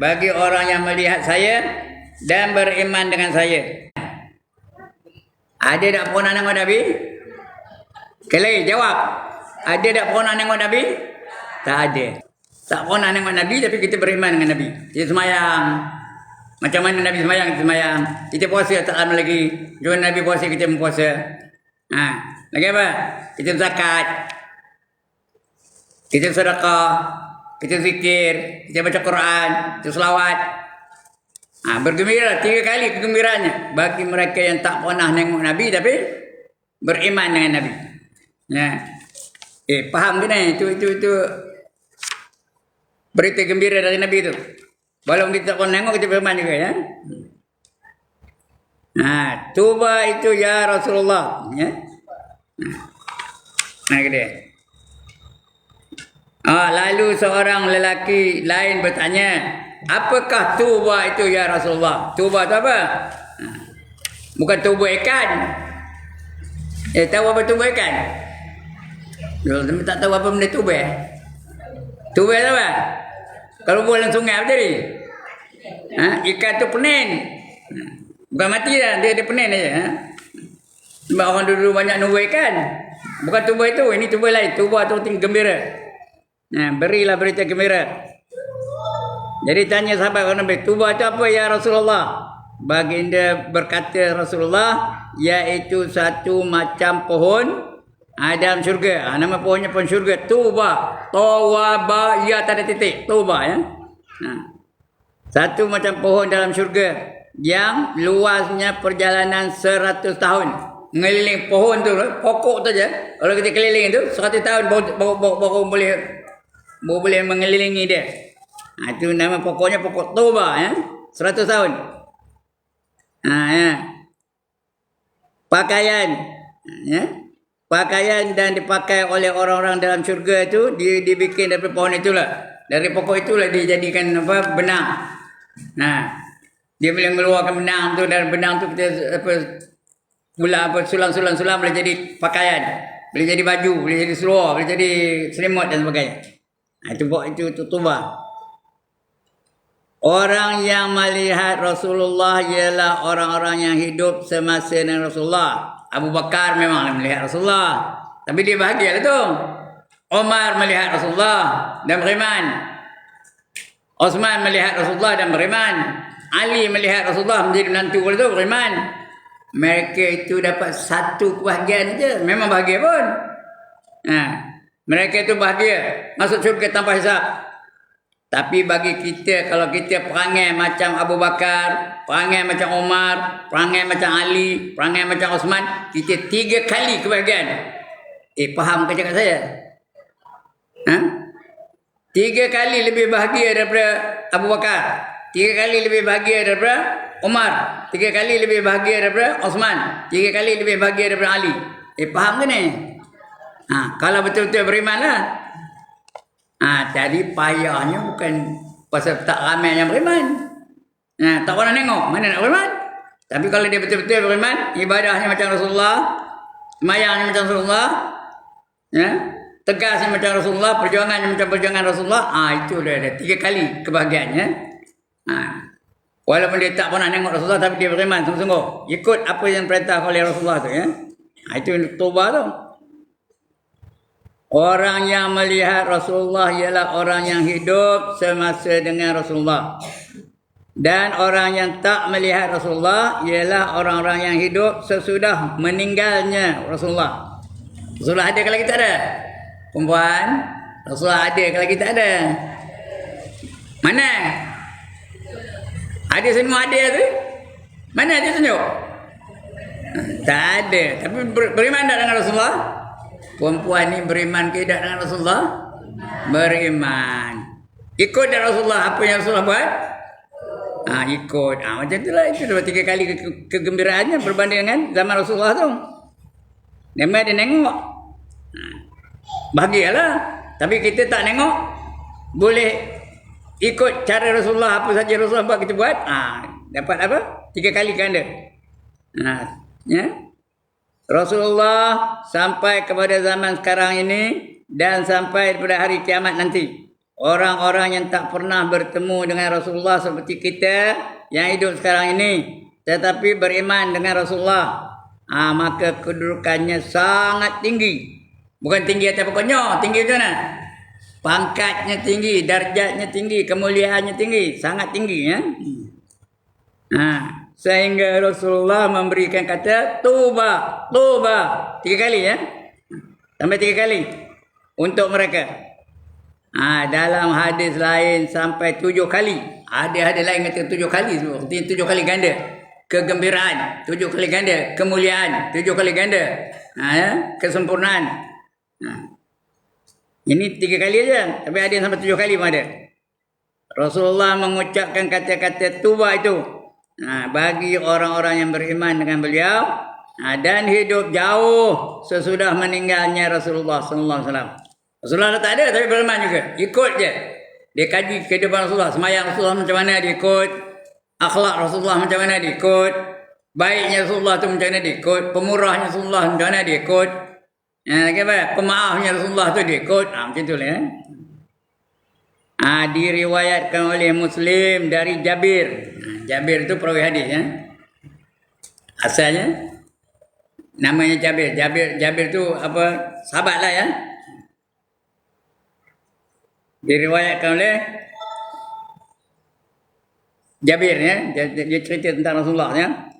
bagi orang yang melihat saya dan beriman dengan saya. Ada tak pernah nengok Nabi? Sekali jawab. Ada tak pernah nengok Nabi? Tak ada. Tak pernah nengok Nabi tapi kita beriman dengan Nabi. Kita semayang. Macam mana Nabi semayang? Kita semayang. Kita puasa tak lama lagi. Jom Nabi puasa, kita berpuasa. Lagi apa? Kita zakat. Kita sedekah. Kita zikir. Kita baca Quran. Kita selawat. Bergembira 3 kali kegembiraannya bagi mereka yang tak pernah nengok Nabi tapi beriman dengan Nabi. Ya. Faham ke ni? Itu berita gembira dari Nabi itu. Walaupun kita tak pernah nengok, kita beriman juga ya. Tuba itu ya Rasulullah. Ya. Dia. Lalu seorang lelaki lain bertanya, apakah tuba itu ya Rasulullah? Tuba itu apa? Bukan tuba ikan. Tahu apa tuba ikan? Tapi tak tahu apa benda tuba. Tuba itu apa? Kalau bulan sungai apa jadi? Ikan tu penin. Bukan mati dah, dia penin aja. Sebab orang dulu banyak nuba ikan. Bukan tuba itu, ini tuba lain. Tuba tu tinggi gembira. Berilah berita gembira. Jadi tanya sahabat Nabi, tuba itu apa ya Rasulullah? Baginda berkata Rasulullah, iaitu satu macam pohon dalam syurga. Nama pohonnya pohon syurga. Tuba. Tawaba, ya tak ada titik. Tuba ya. Satu macam pohon dalam syurga yang luasnya perjalanan 100 tahun. Ngeliling pohon tu, pokok tu je. Kalau kita keliling tu 100 tahun baru boleh mengelilingi dia. Itu nama pokoknya pokok Tuba ya. 100 tahun. Ya. Pakaian ya. Pakaian dan dipakai oleh orang-orang dalam syurga itu dibikin dari pohon itulah. Dari pokok itulah dijadikan benang. Dia boleh mengeluarkan benang tu, dan benang tu kita sulam-sulam boleh jadi pakaian, boleh jadi baju, boleh jadi seluar, boleh jadi selimut dan sebagainya. Itu tuba. Orang yang melihat Rasulullah ialah orang-orang yang hidup semasa dengan Rasulullah. Abu Bakar memang melihat Rasulullah, tapi dia bahagia tu. Umar melihat Rasulullah dan beriman. Osman melihat Rasulullah dan beriman. Ali melihat Rasulullah menjadi menantu itu beriman. Mereka itu dapat satu kebahagiaan saja. Memang bahagia pun. Mereka itu bahagia masuk syurga tanpa hisab. Tapi bagi kita, kalau kita perangai macam Abu Bakar, perangai macam Umar, perangai macam Ali, perangai macam Osman, kita 3 kali kebahagiaan. Faham ke cakap saya? 3 kali lebih bahagia daripada Abu Bakar, 3 kali lebih bahagia daripada Umar, 3 kali lebih bahagia daripada Osman, 3 kali lebih bahagia daripada Ali. Faham ke ni? Kalau betul-betul beriman lah. Jadi payahnya bukan pasal tak ramai yang beriman. Tak pernah tengok, mana nak beriman. Tapi kalau dia betul-betul beriman, ibadahnya macam Rasulullah, semayangnya macam Rasulullah, tegasnya macam Rasulullah, perjuangannya macam perjuangan Rasulullah, itu dah ada 3 kali kebahagiaannya. Walaupun dia tak pernah tengok Rasulullah, tapi dia beriman sungguh-sungguh, ikut apa yang perintah oleh Rasulullah tu ya. Itu taubat tu. Orang yang melihat Rasulullah ialah orang yang hidup semasa dengan Rasulullah. Dan orang yang tak melihat Rasulullah ialah orang-orang yang hidup sesudah meninggalnya Rasulullah. Rasulullah ada kalau kita ada? Perempuan, Rasulullah ada kalau kita ada? Mana? Ada semua ada tu? Mana ada tunjuk? Tak ada. Tapi beriman tak dengan Rasulullah? Perempuan ni beriman ke tidak dengan Rasulullah? Beriman. Ikut dari Rasulullah apa yang Rasulullah buat? Ikut. Macam itulah. Itu 3 kali kegembiraannya berbanding dengan zaman Rasulullah tu. Dia nengok. Bahagialah. Tapi kita tak nengok. Boleh ikut cara Rasulullah, apa saja Rasulullah buat kita buat. Dapat apa? 3 kali ganda. Ya. Rasulullah sampai kepada zaman sekarang ini dan sampai pada hari kiamat nanti. Orang-orang yang tak pernah bertemu dengan Rasulullah seperti kita yang hidup sekarang ini, tetapi beriman dengan Rasulullah, maka kedudukannya sangat tinggi. Bukan tinggi atas pokoknya, tinggi macam mana? Pangkatnya tinggi, darjatnya tinggi, kemuliaannya tinggi, sangat tinggi ya. Sehingga Rasulullah memberikan kata tuba, tuba 3 kali ya. Sampai 3 kali untuk mereka. Dalam hadis lain sampai 7 kali. Ada hadis lain kata 7 kali semua. 7 kali ganda kegembiraan, 7 kali ganda kemuliaan, 7 kali ganda kesempurnaan. Ini 3 kali aja, tapi ada yang sampai 7 kali pun ada. Rasulullah mengucapkan kata-kata tuba itu bagi orang-orang yang beriman dengan beliau dan hidup jauh sesudah meninggalnya Rasulullah sallallahu alaihi wasallam. Rasulullah tak ada tapi beriman juga. Ikut je. Dia kaji kehidupan Rasulullah, sembahyang Rasulullah macam mana dia ikut, akhlak Rasulullah macam mana dia ikut, baiknya Rasulullah tu macam mana dia ikut, pemurahnya Rasulullah macam mana dia ikut. Pemaafnya Rasulullah tu dia ikut. Macam itulah ya. Diriwayatkan oleh Muslim dari Jabir. Jabir itu perawi hadis ya. Asalnya namanya Jabir. Jabir tu apa? Sahabat lah ya. Diriwayatkan oleh Jabir ya. Dia cerita tentang Rasulullah ya.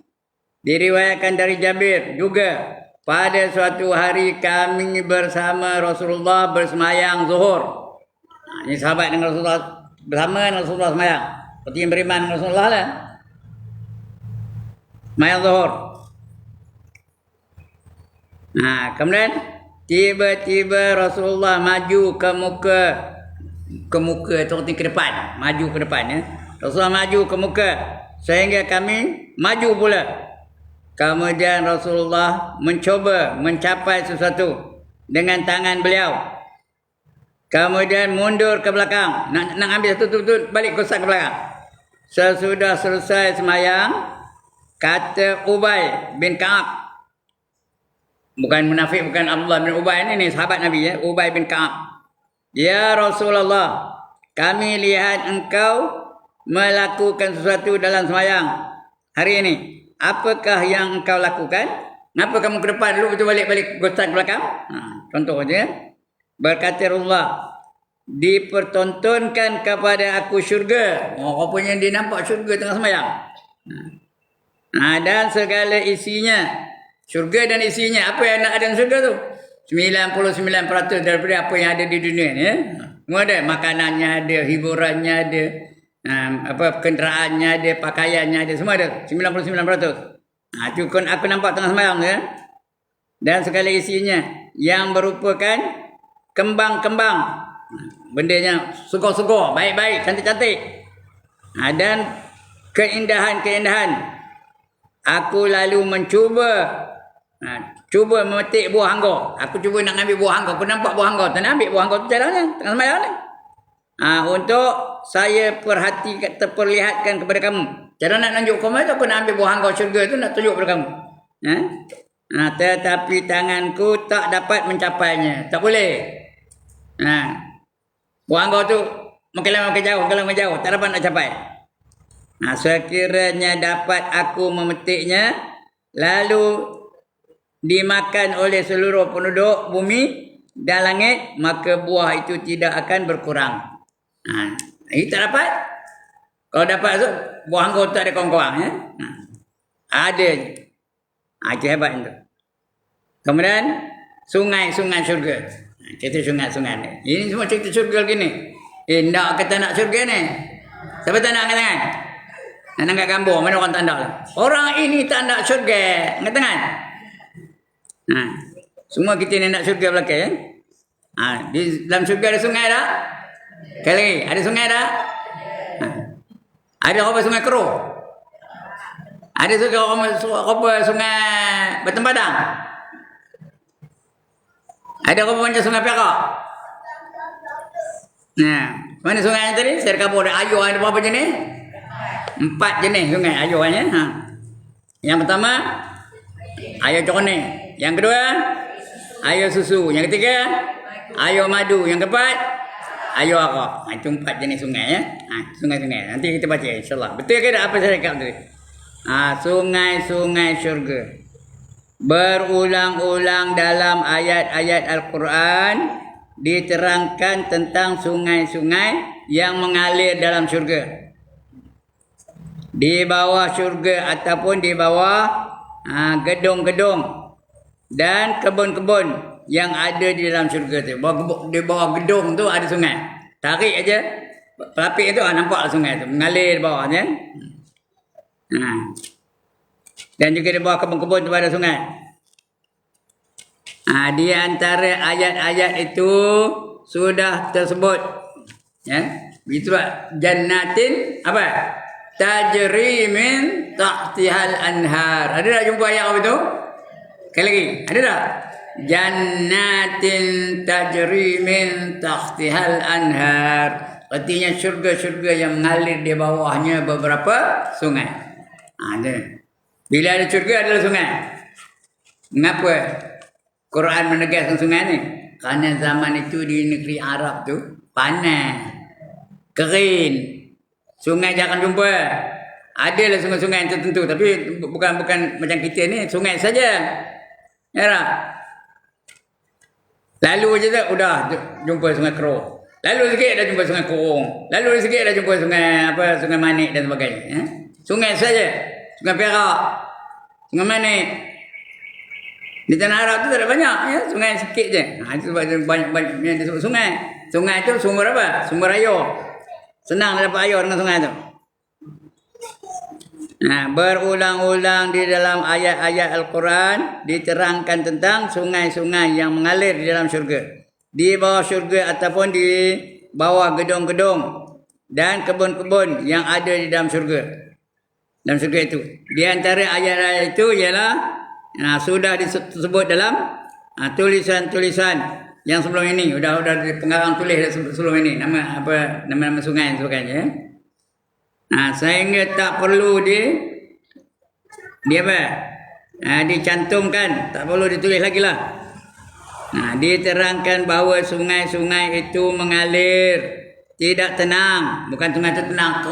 Diriwayatkan dari Jabir juga, pada suatu hari kami bersama Rasulullah bersemayang zuhur. Ini sahabat dengan Rasulullah, bersama dengan Rasulullah semayang. Seperti yang beriman dengan Rasulullah lah. Semayang zuhur. Kemudian tiba-tiba Rasulullah maju ke muka atau ke depan. Maju ke depan ya. Rasulullah maju ke muka sehingga kami maju pula. Kemudian Rasulullah mencuba mencapai sesuatu dengan tangan beliau. Kemudian mundur ke belakang. Nak ambil satu balik kosak ke belakang. Sesudah selesai semayang, kata Ubay bin Ka'ab. Bukan munafik, bukan Abdullah bin Ubay ini sahabat Nabi ya. Ubay bin Ka'ab. Ya Rasulullah, kami lihat engkau melakukan sesuatu dalam semayang hari ini. Apakah yang engkau lakukan? Kenapa kamu ke depan dulu betul balik kotak ke belakang? Contoh saja. Berkata Rasulullah, dipertontonkan kepada aku syurga. Rupanya dia nampak syurga tengah semayang. Dan segala isinya. Syurga dan isinya. Apa yang nak ada dalam syurga tu? 99% daripada apa yang ada di dunia ni. Semua ada. Makanannya ada, hiburannya ada, kenderaannya ada, pakaiannya ada. Semua ada. 99%. Itu aku nampak tengah semayang tu ya. Dan segala isinya. Yang merupakan kembang-kembang. Bendanya sugor-sugor, baik-baik, cantik-cantik. Dan keindahan-keindahan. Aku lalu mencuba memetik buah anggur. Aku cuba nak ambil buah anggur. Aku nampak buah anggur. Tak nak ambil buah anggur tu caranya. Tengah semayang ni. Untuk saya terperlihatkan kepada kamu. Cara nak tunjuk kamu tu, aku nak ambil buah anggur syurga tu nak tunjuk kepada kamu. Tetapi tanganku tak dapat mencapainya. Tak boleh. Buah anggur tu makin jauh, tak dapat nak capai. Sekiranya dapat aku memetiknya, lalu dimakan oleh seluruh penduduk bumi dan langit, maka buah itu tidak akan berkurang. Ini tak dapat. Kalau dapat tu, buah anggur tak ada kawan-kawan ya. Ada je. Itu hebat itu. Kemudian sungai-sungai syurga. Cerita sungai-sungai ni. Ini semua cerita syurga lagi ni. Nak kata nak syurga ni. Siapa tak nak angkat tangan? Nak angkat gambar. Mana orang tak nak lah. Orang ini tak nak syurga. Angkat tangan. Semua kita ni nak syurga belakang ya. Di dalam syurga ada sungai tak? Sekali lagi. Ada sungai tak? Ada apa sungai Keruh? Ada sungai Batu Padang? Ada apa macam sungai Perak? Mana sungai yang tadi? Saya kabur ada ayuh, ada berapa jenis? 4 jenis sungai ayuhnya. Yang pertama air cornet. Yang kedua, air susu. Yang ketiga, air madu. Yang keempat, air arak. Itu 4 jenis sungai ya. Sungai-sungai. Nanti kita baca insya-Allah. Betul ke tak apa saya cakap tu? Sungai-sungai syurga. Berulang-ulang dalam ayat-ayat Al-Quran diterangkan tentang sungai-sungai yang mengalir dalam syurga. Di bawah syurga ataupun di bawah gedung-gedung dan kebun-kebun yang ada di dalam syurga tu. Di bawah gedung tu ada sungai. Tarik aja pelapik tu nampak sungai tu mengalir di bawah ya. Dan juga di bawah kebun-kebun tu ada sungai. Di antara ayat-ayat itu sudah tersebut ya. Itulah jannatin apa? Tajri min tahtihal anhar. Ada tak jumpa ayat apa tu? Sekali lagi. Ada tak? Jannatin tajri min tahtihal anhar. Artinya syurga-syurga yang mengalir di bawahnya beberapa sungai. Ada. Bila ada syurga adalah sungai. Mengapa Quran menegaskan sungai ni? Kerana zaman itu di negeri Arab tu panas, kering. Sungai jangan jumpa. Adalah sungai-sungai yang tertentu tapi bukan macam kita ni sungai saja. Ya tak? Lalu je tak udah jumpa sungai Keruh. Lalu sikit dah jumpa sungai Kurung. Lalu sikit dah jumpa sungai Manik dan sebagainya. Ya? Sungai saja. Sungai Perak. Sungai Manik. Di tanah Arab tu tak ada banyak ya, sungai sikit je. Itu sebab banyak yang disebut sungai. Sungai tu sumber apa? Sumber air. Senang dapat air dengan sungai tu. Berulang-ulang di dalam ayat-ayat Al-Quran diterangkan tentang sungai-sungai yang mengalir di dalam syurga. Di bawah syurga ataupun di bawah gedung-gedung dan kebun-kebun yang ada di dalam syurga. Dalam syurga itu. Di antara ayat-ayat itu ialah sudah disebut dalam tulisan-tulisan yang sebelum ini. Sudah pengarang tulis sebelum ini. Nama sungai dan sebagainya. Sehingga tak perlu dicantumkan, tak perlu ditulis lagi lah. Diterangkan bahawa sungai-sungai itu mengalir tidak tenang. Bukan sungai itu tenang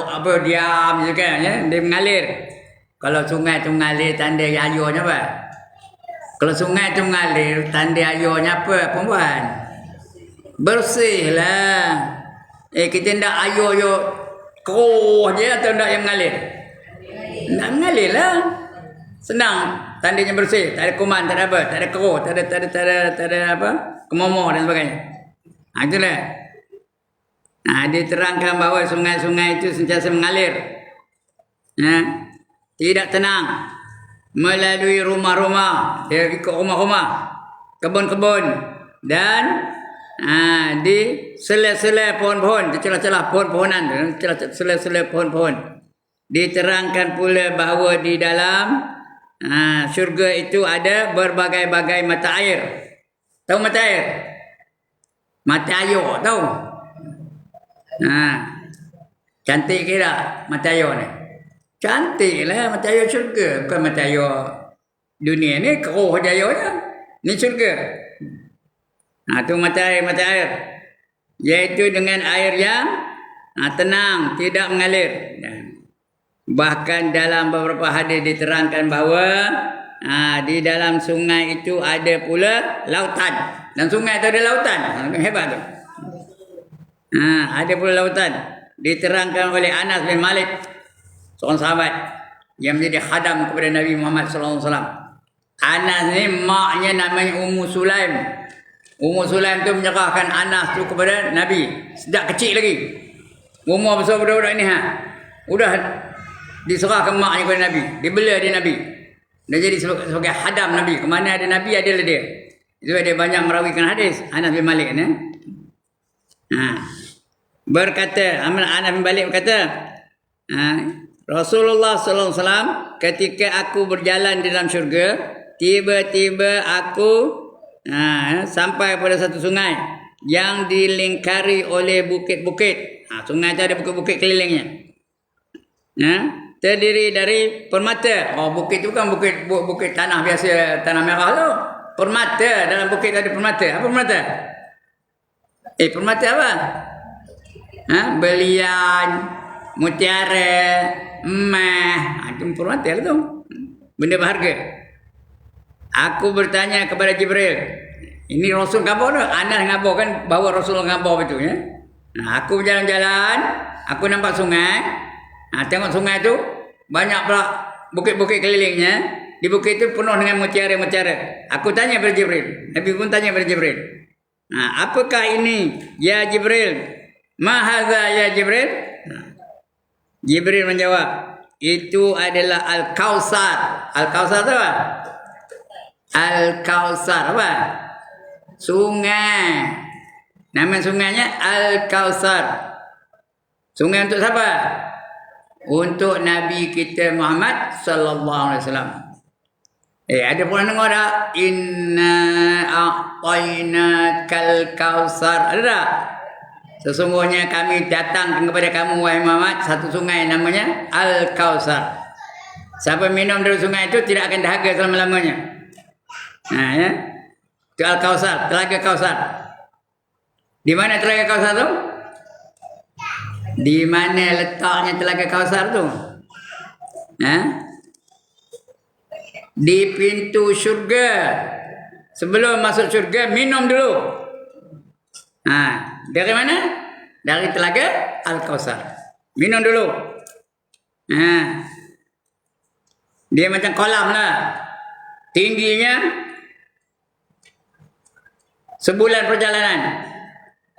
diam je kan ya? Dia mengalir. Kalau sungai itu mengalir tanda airnya apa? Kalau sungai itu mengalir tanda airnya apa perempuan? Bersihlah. Kita nak air keruh je atau nak yang mengalir? Nak mengalir lah. Senang. Tandanya bersih. Tak ada kuman, tak ada apa. Tak ada keruh. Tak ada apa. Kemomor dan sebagainya. Itulah. Diterangkan bahawa sungai-sungai itu sentiasa mengalir. Tidak tenang. Melalui rumah-rumah. Dia ikut rumah-rumah. Kebun-kebun. Dan di sela-sela pohon-pohon, di celah-celah pohon-pohonan, sela-sela pohon-pohon. Diterangkan pula bahawa di dalam syurga itu ada berbagai-bagai mata air. Tahu mata air? Mata air, tahu? Cantik ke tak mata air ni? Cantik lah mata air syurga. Bukan mata air dunia ni, keruh je airnya. Ni syurga. Itu mata air. Iaitu dengan air yang tenang, tidak mengalir. Bahkan dalam beberapa hadis diterangkan bahawa di dalam sungai itu ada pula lautan. Dan sungai itu ada lautan. Hebat tu. Ada pula lautan. Diterangkan oleh Anas bin Malik, seorang sahabat yang menjadi khadam kepada Nabi Muhammad SAW. Anas ni maknya namanya Ummu Sulaim. Ummu Sulaim tu menyerahkan Anas tu kepada Nabi sejak kecil lagi. Umur besar budak-budak ni udah diserahkan maknya kepada Nabi. Dibela dia Nabi. Dia jadi sebagai hadam Nabi. Kemana ada Nabi adalah dia. Itu dia banyak merawikan hadis. Anas bin Malik ni. Berkata, Anas bin Malik berkata, Rasulullah SAW ketika aku berjalan di dalam syurga, tiba-tiba aku sampai pada satu sungai yang dilingkari oleh bukit-bukit. Sungai itu ada bukit-bukit kelilingnya. terdiri dari permata. Oh, bukit itu bukan bukit tanah biasa, tanah merah tu. Permata, dalam bukit ada permata. Apa permata? Permata apa? Belian, mutiara, emas. Itu permata lah tu. Benda berharga. Aku bertanya kepada Jibril. Ini Rasul ngabar tu. Anas ngabar kan bahawa Rasul ngabar betul ya. Nah, aku berjalan-jalan, aku nampak sungai. Tengok sungai tu banyak pula bukit-bukit kelilingnya. Di bukit itu penuh dengan mutiara-mutiara. Aku tanya kepada Jibril. Nabi pun tanya kepada Jibril. Apakah ini ya Jibril? Ma hadza ya Jibril? Jibril menjawab, itu adalah Al-Kautsar. Al-Kautsar tu apa? Al-Kautsar apa? Sungai. Nama sungainya Al-Kautsar. Sungai untuk siapa? Untuk Nabi kita Muhammad sallallahu alaihi wasallam. Ada pun dengar tak? Inna a'tainakal kautsar. Ada tak? Sesungguhnya kami datang kepada kamu wahai Muhammad satu sungai namanya Al-Kautsar. Siapa minum dari sungai itu tidak akan dahaga selama-lamanya. Ya. Itu Al-Kautsar, Telaga Kautsar. Di mana Telaga Kautsar tu? Di mana letaknya Telaga Kautsar tu? Di pintu syurga. Sebelum masuk syurga minum dulu. Dari mana? Dari Telaga Al-Kautsar. Minum dulu. Dia macam kolam lah. Tingginya sebulan perjalanan.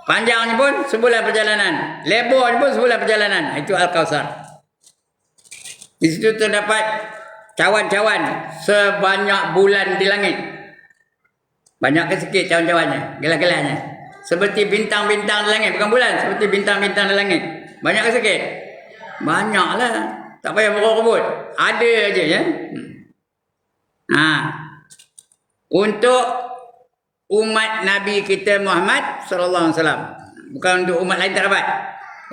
Panjangnya pun sebulan perjalanan. Lebarnya pun sebulan perjalanan. Itu Al-Kautsar. Di situ terdapat cawan-cawan sebanyak bulan di langit. Banyak ke sikit cawan-cawannya, gelas-gelasnya. Seperti bintang-bintang di langit, bukan bulan, seperti bintang-bintang di langit. Banyak ke sikit? Banyaklah. Tak payah berebut. Ada aja ya. Untuk umat Nabi kita Muhammad sallallahu alaihi wasallam. Bukan untuk umat lain tak dapat.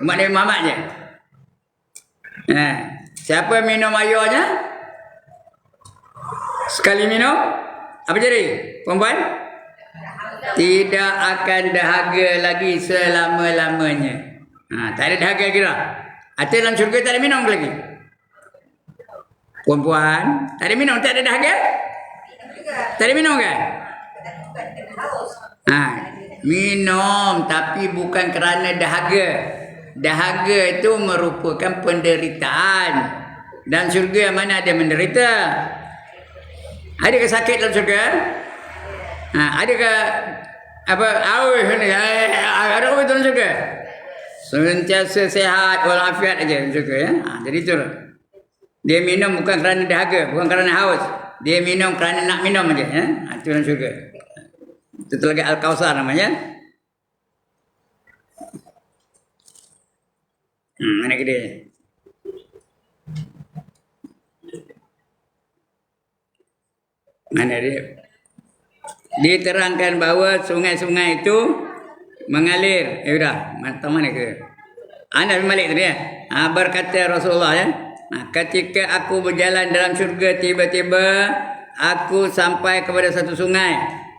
Umat Nabi Muhammad je. Siapa minum airnya? Sekali minum, apa jadi? Perempuan? Tidak akan dahaga lagi selama-lamanya. Tak ada dahaga kira. Atau dalam syurga tak ada minum lagi. Perempuan, tak ada minum, tak ada dahaga? Tak ada minum kan? Minum tapi bukan kerana dahaga. Dahaga itu merupakan penderitaan. Dan syurga mana ada menderita? Adakah sakit dalam syurga? Adakah aus ni? Ada apa dalam syurga? Sentiasa sehat walafiat aja dalam syurga ya. Jadi itu. Dia minum bukan kerana dahaga, bukan kerana haus. Dia minum kerana nak minum aja ya. Itu dalam syurga. Itu Telaga Al-Kautsar namanya. Mana ke dia? Mana dia? Diterangkan bahawa sungai-sungai itu mengalir. Sudah, mana ke? Anas bin Malik tadi ya. Berkata Rasulullah ya. Ketika aku berjalan dalam syurga, tiba-tiba aku sampai kepada satu sungai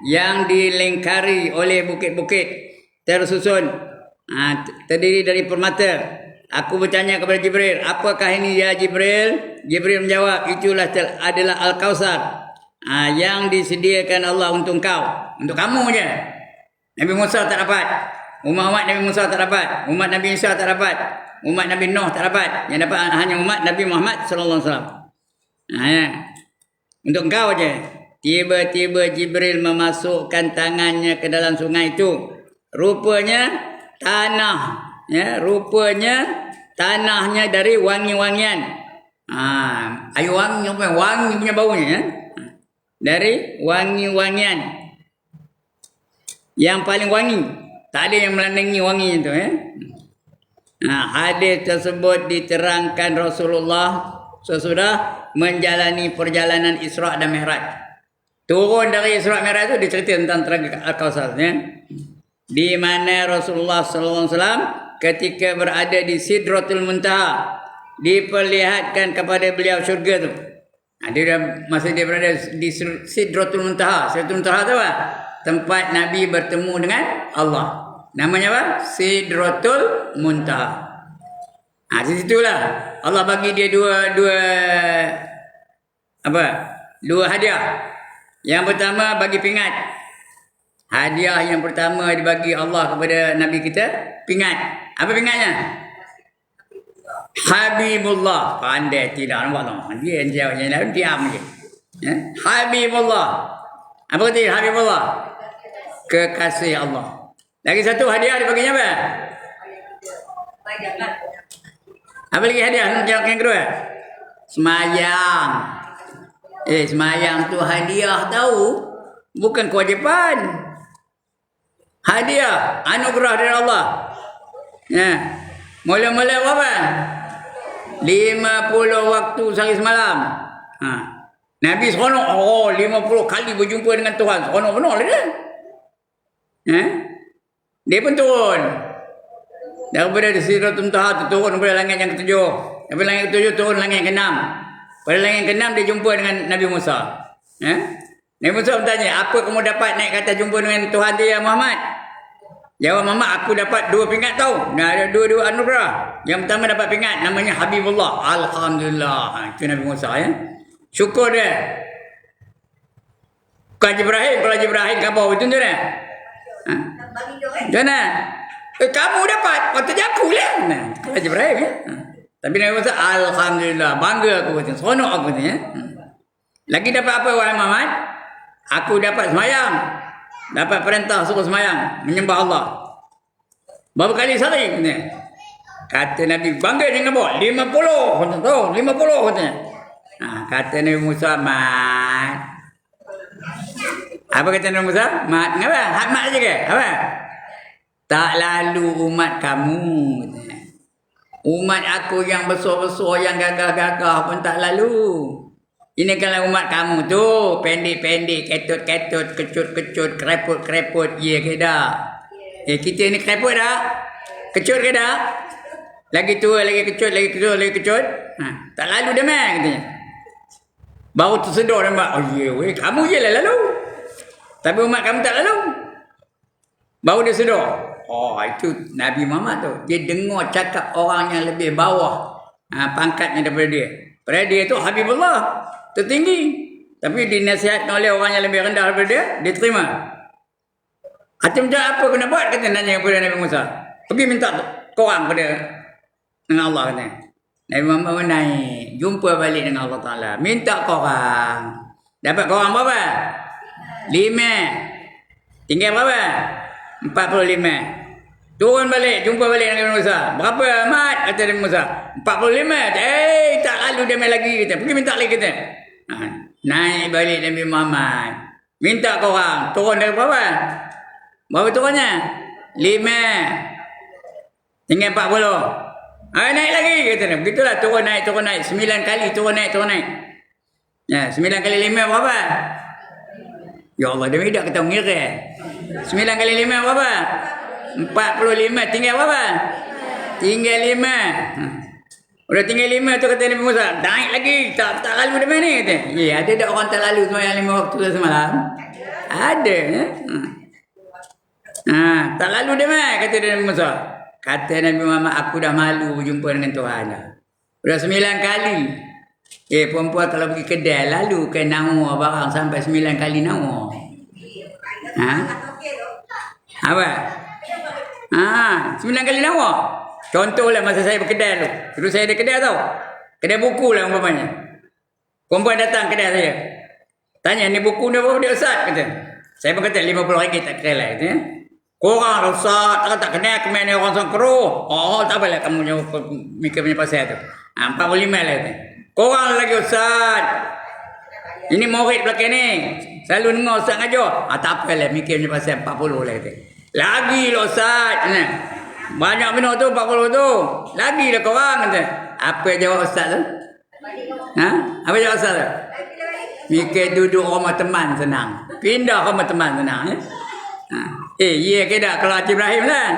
yang dilingkari oleh bukit-bukit tersusun, terdiri dari permata. Aku bertanya kepada Jibril, apakah ini ya Jibril? Jibril menjawab, itulah adalah Al-Kautsar, yang disediakan Allah untuk kau, untuk kamu je. Nabi Musa tak dapat, umat Nabi Musa tak dapat, umat Nabi Isa tak dapat, umat Nabi Nuh tak dapat. Yang dapat hanya umat Nabi Muhammad sallallahu alaihi wasallam. Untuk kau je. Tiba-tiba Jibril memasukkan tangannya ke dalam sungai itu. Rupanya tanah, ya, rupanya tanahnya dari wangi-wangian. Air wangi apa? Wangi punya baunya ya. Dari wangi-wangian. Yang paling wangi. Tak ada yang melandangi wangi itu ya. Hadis tersebut diterangkan Rasulullah sesudah menjalani perjalanan Isra dan Mi'raj. Turun dari Isra Mi'raj itu dicerita tentang Telaga Al-Kautsar ya. Di mana Rasulullah sallallahu alaihi wasallam ketika berada di Sidratul Muntaha, diperlihatkan kepada beliau syurga tu. Dia dah, masa dia berada di Sidratul Muntaha. Sidratul Muntaha tu apa? Tempat Nabi bertemu dengan Allah. Namanya apa? Sidratul Muntaha. Di situlah Allah bagi dia dua hadiah. Yang pertama bagi pingat. Hadiah yang pertama dibagi Allah kepada Nabi kita, pingat. Apa pingatnya? Habibullah. Pandai tidak nampak tak? Dia yang jawab yang lain diam je. Habibullah. Apa kata dia? Habibullah. Kekasih Allah. Lagi satu hadiah dibaginya apa? Apa lagi hadiah? Yang kedua? Semayang. Semayang tu hadiah tahu. Bukan kewajipan. Hadiah. Anugerah dari Allah. Mula-mula apa? 50 waktu sehari semalam. Nabi seronok. 50 kali berjumpa dengan Tuhan. Seronok benar lah dia. Dia pun turun. Daripada Sidratul Muntaha turun kepada langit yang ketujuh. Daripada langit ketujuh turun langit yang keenam. Pada langit yang keenam dia jumpa dengan Nabi Musa. Nabi Musa bertanya, apa kamu dapat naik kata jumpa dengan Tuhan dia Muhammad? Jawab Muhammad, aku dapat 2 pingat tau. Ada 2 anugerah. Yang pertama dapat pingat, namanya Habibullah. Alhamdulillah. Itu Nabi Musa ya. Syukur dia. Kalau Haji Ibrahim khabar betul tu dah. Macam mana? Kamu dapat, patutnya aku lah. Kalau Haji Ibrahim ya. Tapi Nabi Musa, alhamdulillah. Bangga aku betul. Seronok aku betul ya. Lagi dapat apa wahai Muhammad? Aku dapat semayang. Dapat perintah suruh semayang. Menyembah Allah. Berapa kali sehari? Kata Nabi, bangga jangan buat. 50. Tahu? 50 katanya. Kata Nabi Musa, Mat. Apa kata Nabi Musa? Mat. Kenapa? Hak mat je ke? Apa? Tak lalu umat kamu. Umat aku yang besar-besar, yang gagah-gagah pun tak lalu. Ini kalau umat kamu tu pendek-pendek, ketut-ketut, kecut-kecut, kereput-kereput, ya ke dah? Kita ni kereput dah? Kecut ke dah? Lagi tua, lagi kecut, lagi kecut, lagi kecut. Tak lalu dah meh katanya. Baru tersedar nampak, kamu je lah lalu. Tapi umat kamu tak lalu. Baru dia sedar. Itu Nabi Muhammad tu. Dia dengar cakap orang yang lebih bawah pangkatnya daripada dia. Pada dia tu Habibullah. Tertinggi. Tapi dinasihatkan oleh orang yang lebih rendah daripada dia, dia terima. Macam apa kena buat? Kata nanya kepada Nabi Musa. Pergi minta korang pada dengan Allah kata. Nabi Muhammad naik. Jumpa balik dengan Allah Ta'ala. Minta korang. Dapat korang berapa? 5. Tinggal berapa? 45. Turun balik. Jumpa balik dengan Nabi Musa. Berapa Ahmad? Kata Nabi Musa. 45. Tak lalu dia main lagi. Kata. Pergi minta lagi kata. Naik balik Nabi Muhammad. Minta korang. Turun dari berapa? Berapa turunnya? 5. Tinggal 40. Naik lagi kata dia. Begitulah turun naik. 9 kali turun naik. 9 kali 5 berapa? Ya Allah, dia tidak kata mengira. 9 kali 5 berapa? 45. Tinggal berapa? Tinggal 5. Udah tinggal 5 tu kata Nabi Musa. Naik lagi. Tak lalu dah ni kata. Ada tak orang tak lalu semayang 5 waktu semalam? Ada. Tak lalu dah mai kata Nabi Musa. Kata Nabi Muhammad, aku dah malu berjumpa dengan Tuhan dah. Udah 9 kali. Perempuan kalau pergi kedai lalu ke nawar barang sampai 9 kali nawar. Apa? 9 kali nawar. Contohlah masa saya berkedai tu. Dulu saya ada kedai tau. Kedai buku lah umpamanya. Perempuan datang kedai saya. Tanya, ni buku ni berapa dia Ustaz? Kata. Saya pun kata RM50 tak kira lah. Kata, ya. Korang Ustaz, tak kenal kemen ni orang sangkeruh. Tak apalah kamu mikir punya pasal tu. 45 lah. Kata. Korang lagi Ustaz. Ini murid belakang ni. Selalu dengar Ustaz ngajar. Tak apalah mikir punya pasal 40 lah. Kata. Lagi lah Ustaz. Banyak benar tu 40 tu. Lagi lah korang kata. Apa jawab Ustaz tu? Apa jawab Ustaz tu? Mikir duduk rumah teman senang. Pindah rumah teman senang. Ya ke tak? Kalau Haji Ibrahim lah.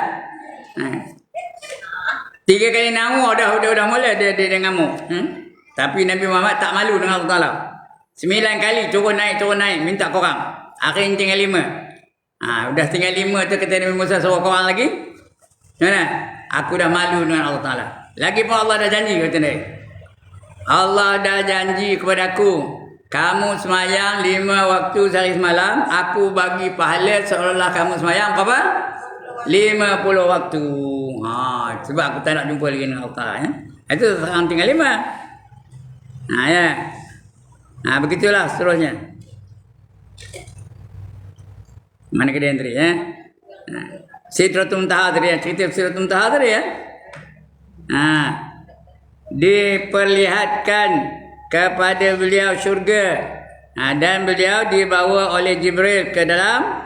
3 kali ngamuk dah mula dia ngamuk. Tapi Nabi Muhammad tak malu dengan Allah Taala. 9 kali turun naik minta korang. Akhirnya tinggal 5. Udah tinggal 5 tu kata Nabi Musa suruh korang lagi. Mana? Aku dah malu dengan Allah Taala. Lagi pun Allah dah janji kata dia. Allah dah janji kepada aku, kamu semayang 5 waktu sehari semalam, aku bagi pahala seolah-olah kamu semayang apa? 50 waktu. Sebab aku tak nak jumpa lagi dengan Allah Taala, ya. Itu sekarang tinggal 5. Ya. Begitulah seterusnya. Mana ke dia tadi, ya? Sidratul Muntaha tadi, ya. Cerita Sidratul Muntaha tadi, ya. Diperlihatkan kepada beliau syurga. Dan beliau dibawa oleh Jibril ke dalam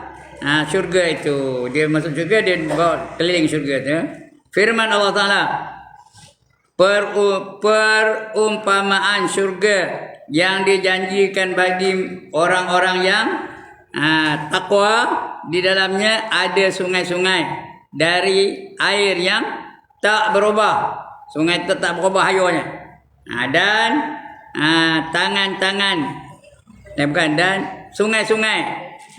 syurga itu. Dia masuk syurga, dia bawa keliling syurga itu. Firman Allah Ta'ala, perumpamaan syurga yang dijanjikan bagi orang-orang yang takwa, di dalamnya ada sungai-sungai dari air yang tak berubah. Sungai itu tak berubah hayunya. Dan tangan-tangan dan sungai-sungai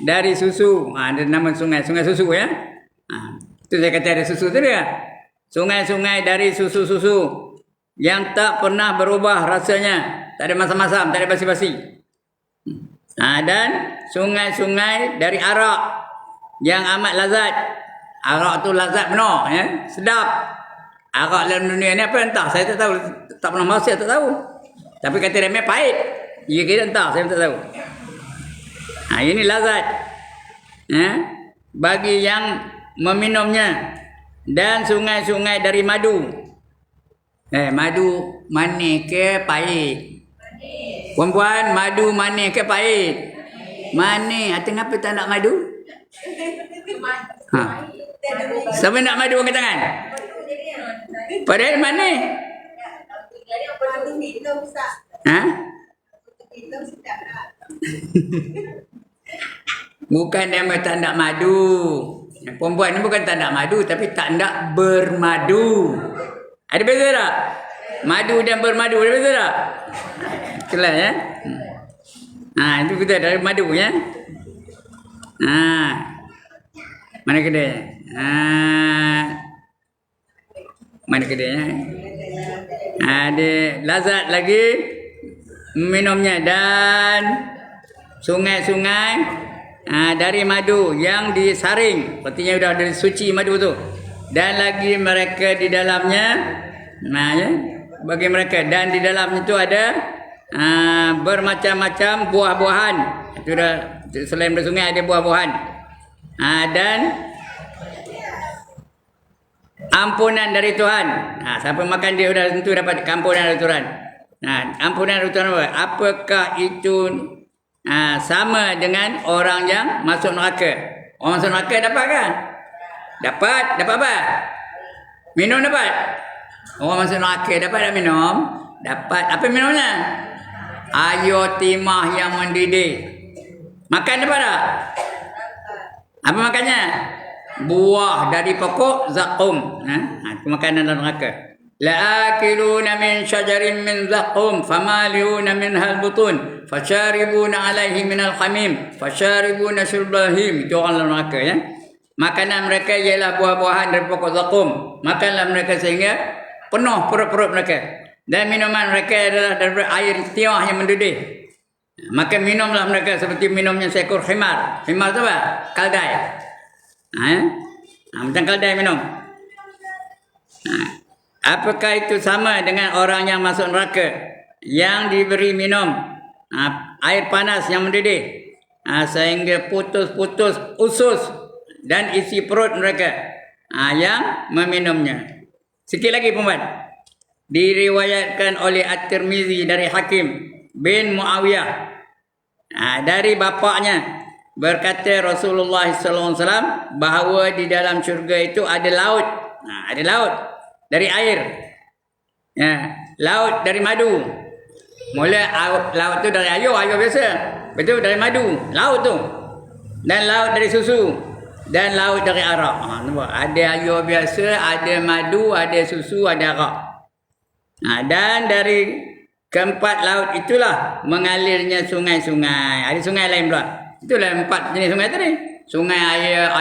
dari susu. Ada nama sungai susu, ya. Itu saya kata ada susu tu dia. Sungai-sungai dari susu-susu yang tak pernah berubah rasanya, tak ada masam-masam, tak ada basi-basi. Dan sungai-sungai dari arak yang amat lazat. Arak tu lazat benar, ya, sedap. Arak dalam dunia ni apa entah, saya tak tahu, tak pernah masuk, saya tak tahu. Tapi kata dia pahit. Ya kira entah, saya tak tahu. Ini lazat, ya, bagi yang meminumnya. Dan sungai-sungai dari madu. Madu manis ke pahit? Perempuan, madu manis ke pahit? Manis. Kenapa tak nak madu? Siapa nak madu angkat tangan? Padahal manis. Bukan dia tak nak madu. Perempuan ni bukan tak nak madu, tapi tak nak bermadu. Ada beza tak? Madu dan bermadu ada beza tak? Kelas, ya. Itu kita dari madu, ya. Mana kedai? Mana kedainya? Ada lazat lagi minumnya. Dan sungai-sungai dari madu yang disaring, artinya sudah dari suci madu tu. Dan lagi mereka di dalamnya, ya, bagi mereka, dan di dalamnya itu ada bermacam-macam buah-buahan. Itu dah, selain bersungai ada buah-buahan. Dan ampunan dari Tuhan. Siapa makan dia sudah tentu dapat ampunan dari Tuhan. Ampunan dari Tuhan apa? Apakah itu sama dengan orang yang masuk neraka? Orang masuk neraka dapat kan? Dapat apa? Minum dapat? Orang masuk neraka dapat tak minum? Dapat. Apa minumnya? Air timah yang mendidih. Makan dapat tak? Apa makannya? Buah dari pokok zakum. Itu makanan dalam neraka. La'akiluna min syajarin min zakum famaliuna minhal butun fasharibuna alaihi minal hamim fasharibuna syurbal him. Itu orang dalam neraka, ya. Makanan mereka ialah buah-buahan dari pokok zakum. Makanlah mereka sehingga penuh perut-perut mereka. Dan minuman mereka adalah dari air tiah yang mendidih. Maka minumlah mereka seperti minumnya seekor khimar. Khimar tu apa? Kaldai. Macam kaldai minum. Apakah itu sama dengan orang yang masuk neraka yang diberi minum air panas yang mendidih sehingga putus-putus usus dan isi perut mereka yang meminumnya. Sikit lagi perempuan. Diriwayatkan oleh At-Tirmizi dari Hakim bin Muawiyah dari bapaknya, berkata Rasulullah SAW bahawa di dalam syurga itu ada laut. Ada laut dari air, ya, laut dari madu. Mula laut tu dari air biasa, betul, dari madu, laut tu. Dan laut dari susu, dan laut dari arak. Nampak? Ada air biasa, ada madu, ada susu, ada arak. Dan dari keempat laut itulah mengalirnya sungai-sungai. Ada sungai lain pula. Itulah 4 jenis sungai tadi. Sungai air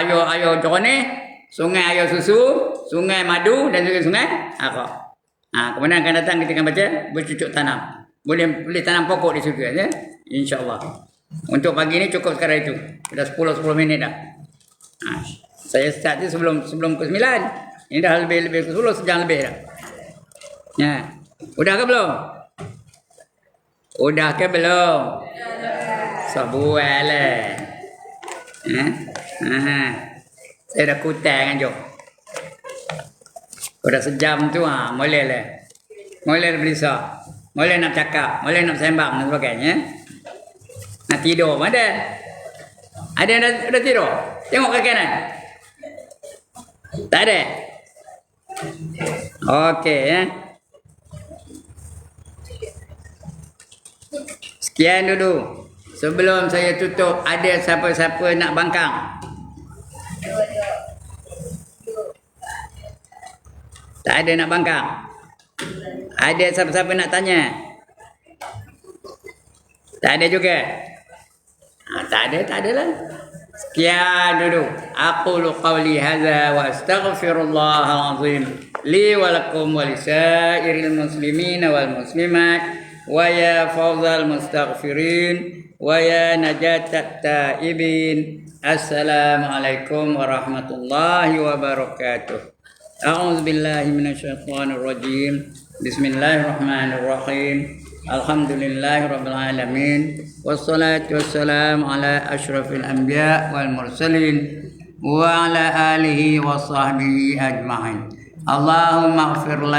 jernih, sungai air susu, sungai madu dan juga sungai arak. Kemudian akan datang kita akan baca bercucuk tanam. Boleh tanam pokok di situ ya. Insya-Allah. Untuk pagi ini cukup sekarang itu. Sudah 10 minit dah. Saya start tu sebelum ke 9. Ini dah lebih ke 10 sejam lebih dah. Ya. Udah ke belum? Udah ke belum? Sebuah lah. Saya dah kutai kan Jok. Udah sejam tu boleh lah. Boleh berisa. Boleh nak cakap, boleh nak sembang dan sebagainya. Nak tidur pun ada. Ada yang dah tidur? Tengok ke kanan. Tak ada? Okey ya. Sekian dulu. Sebelum saya tutup, ada siapa-siapa nak bangkang? Tak ada nak bangkang? Ada siapa-siapa nak tanya? Tak ada juga? Tak ada lah. Sekian dulu. Aqulu qawli hadza wa astaghfirullahal azim li wa lakum wa lisairil muslimin wal muslimat wa ya fawzal mustaghfirin wa ya najatat taibin. Assalamualaikum warahmatullahi wabarakatuh. A'udzu billahi minasyaitonir rajim. Bismillahirrahmanirrahim. Alhamdulillahirabbil alamin. Wassalatu wassalamu ala asyrafil anbiya wal mursalin wa ala alihi wa sahbihi ajma'in. Allahumma ighfir lana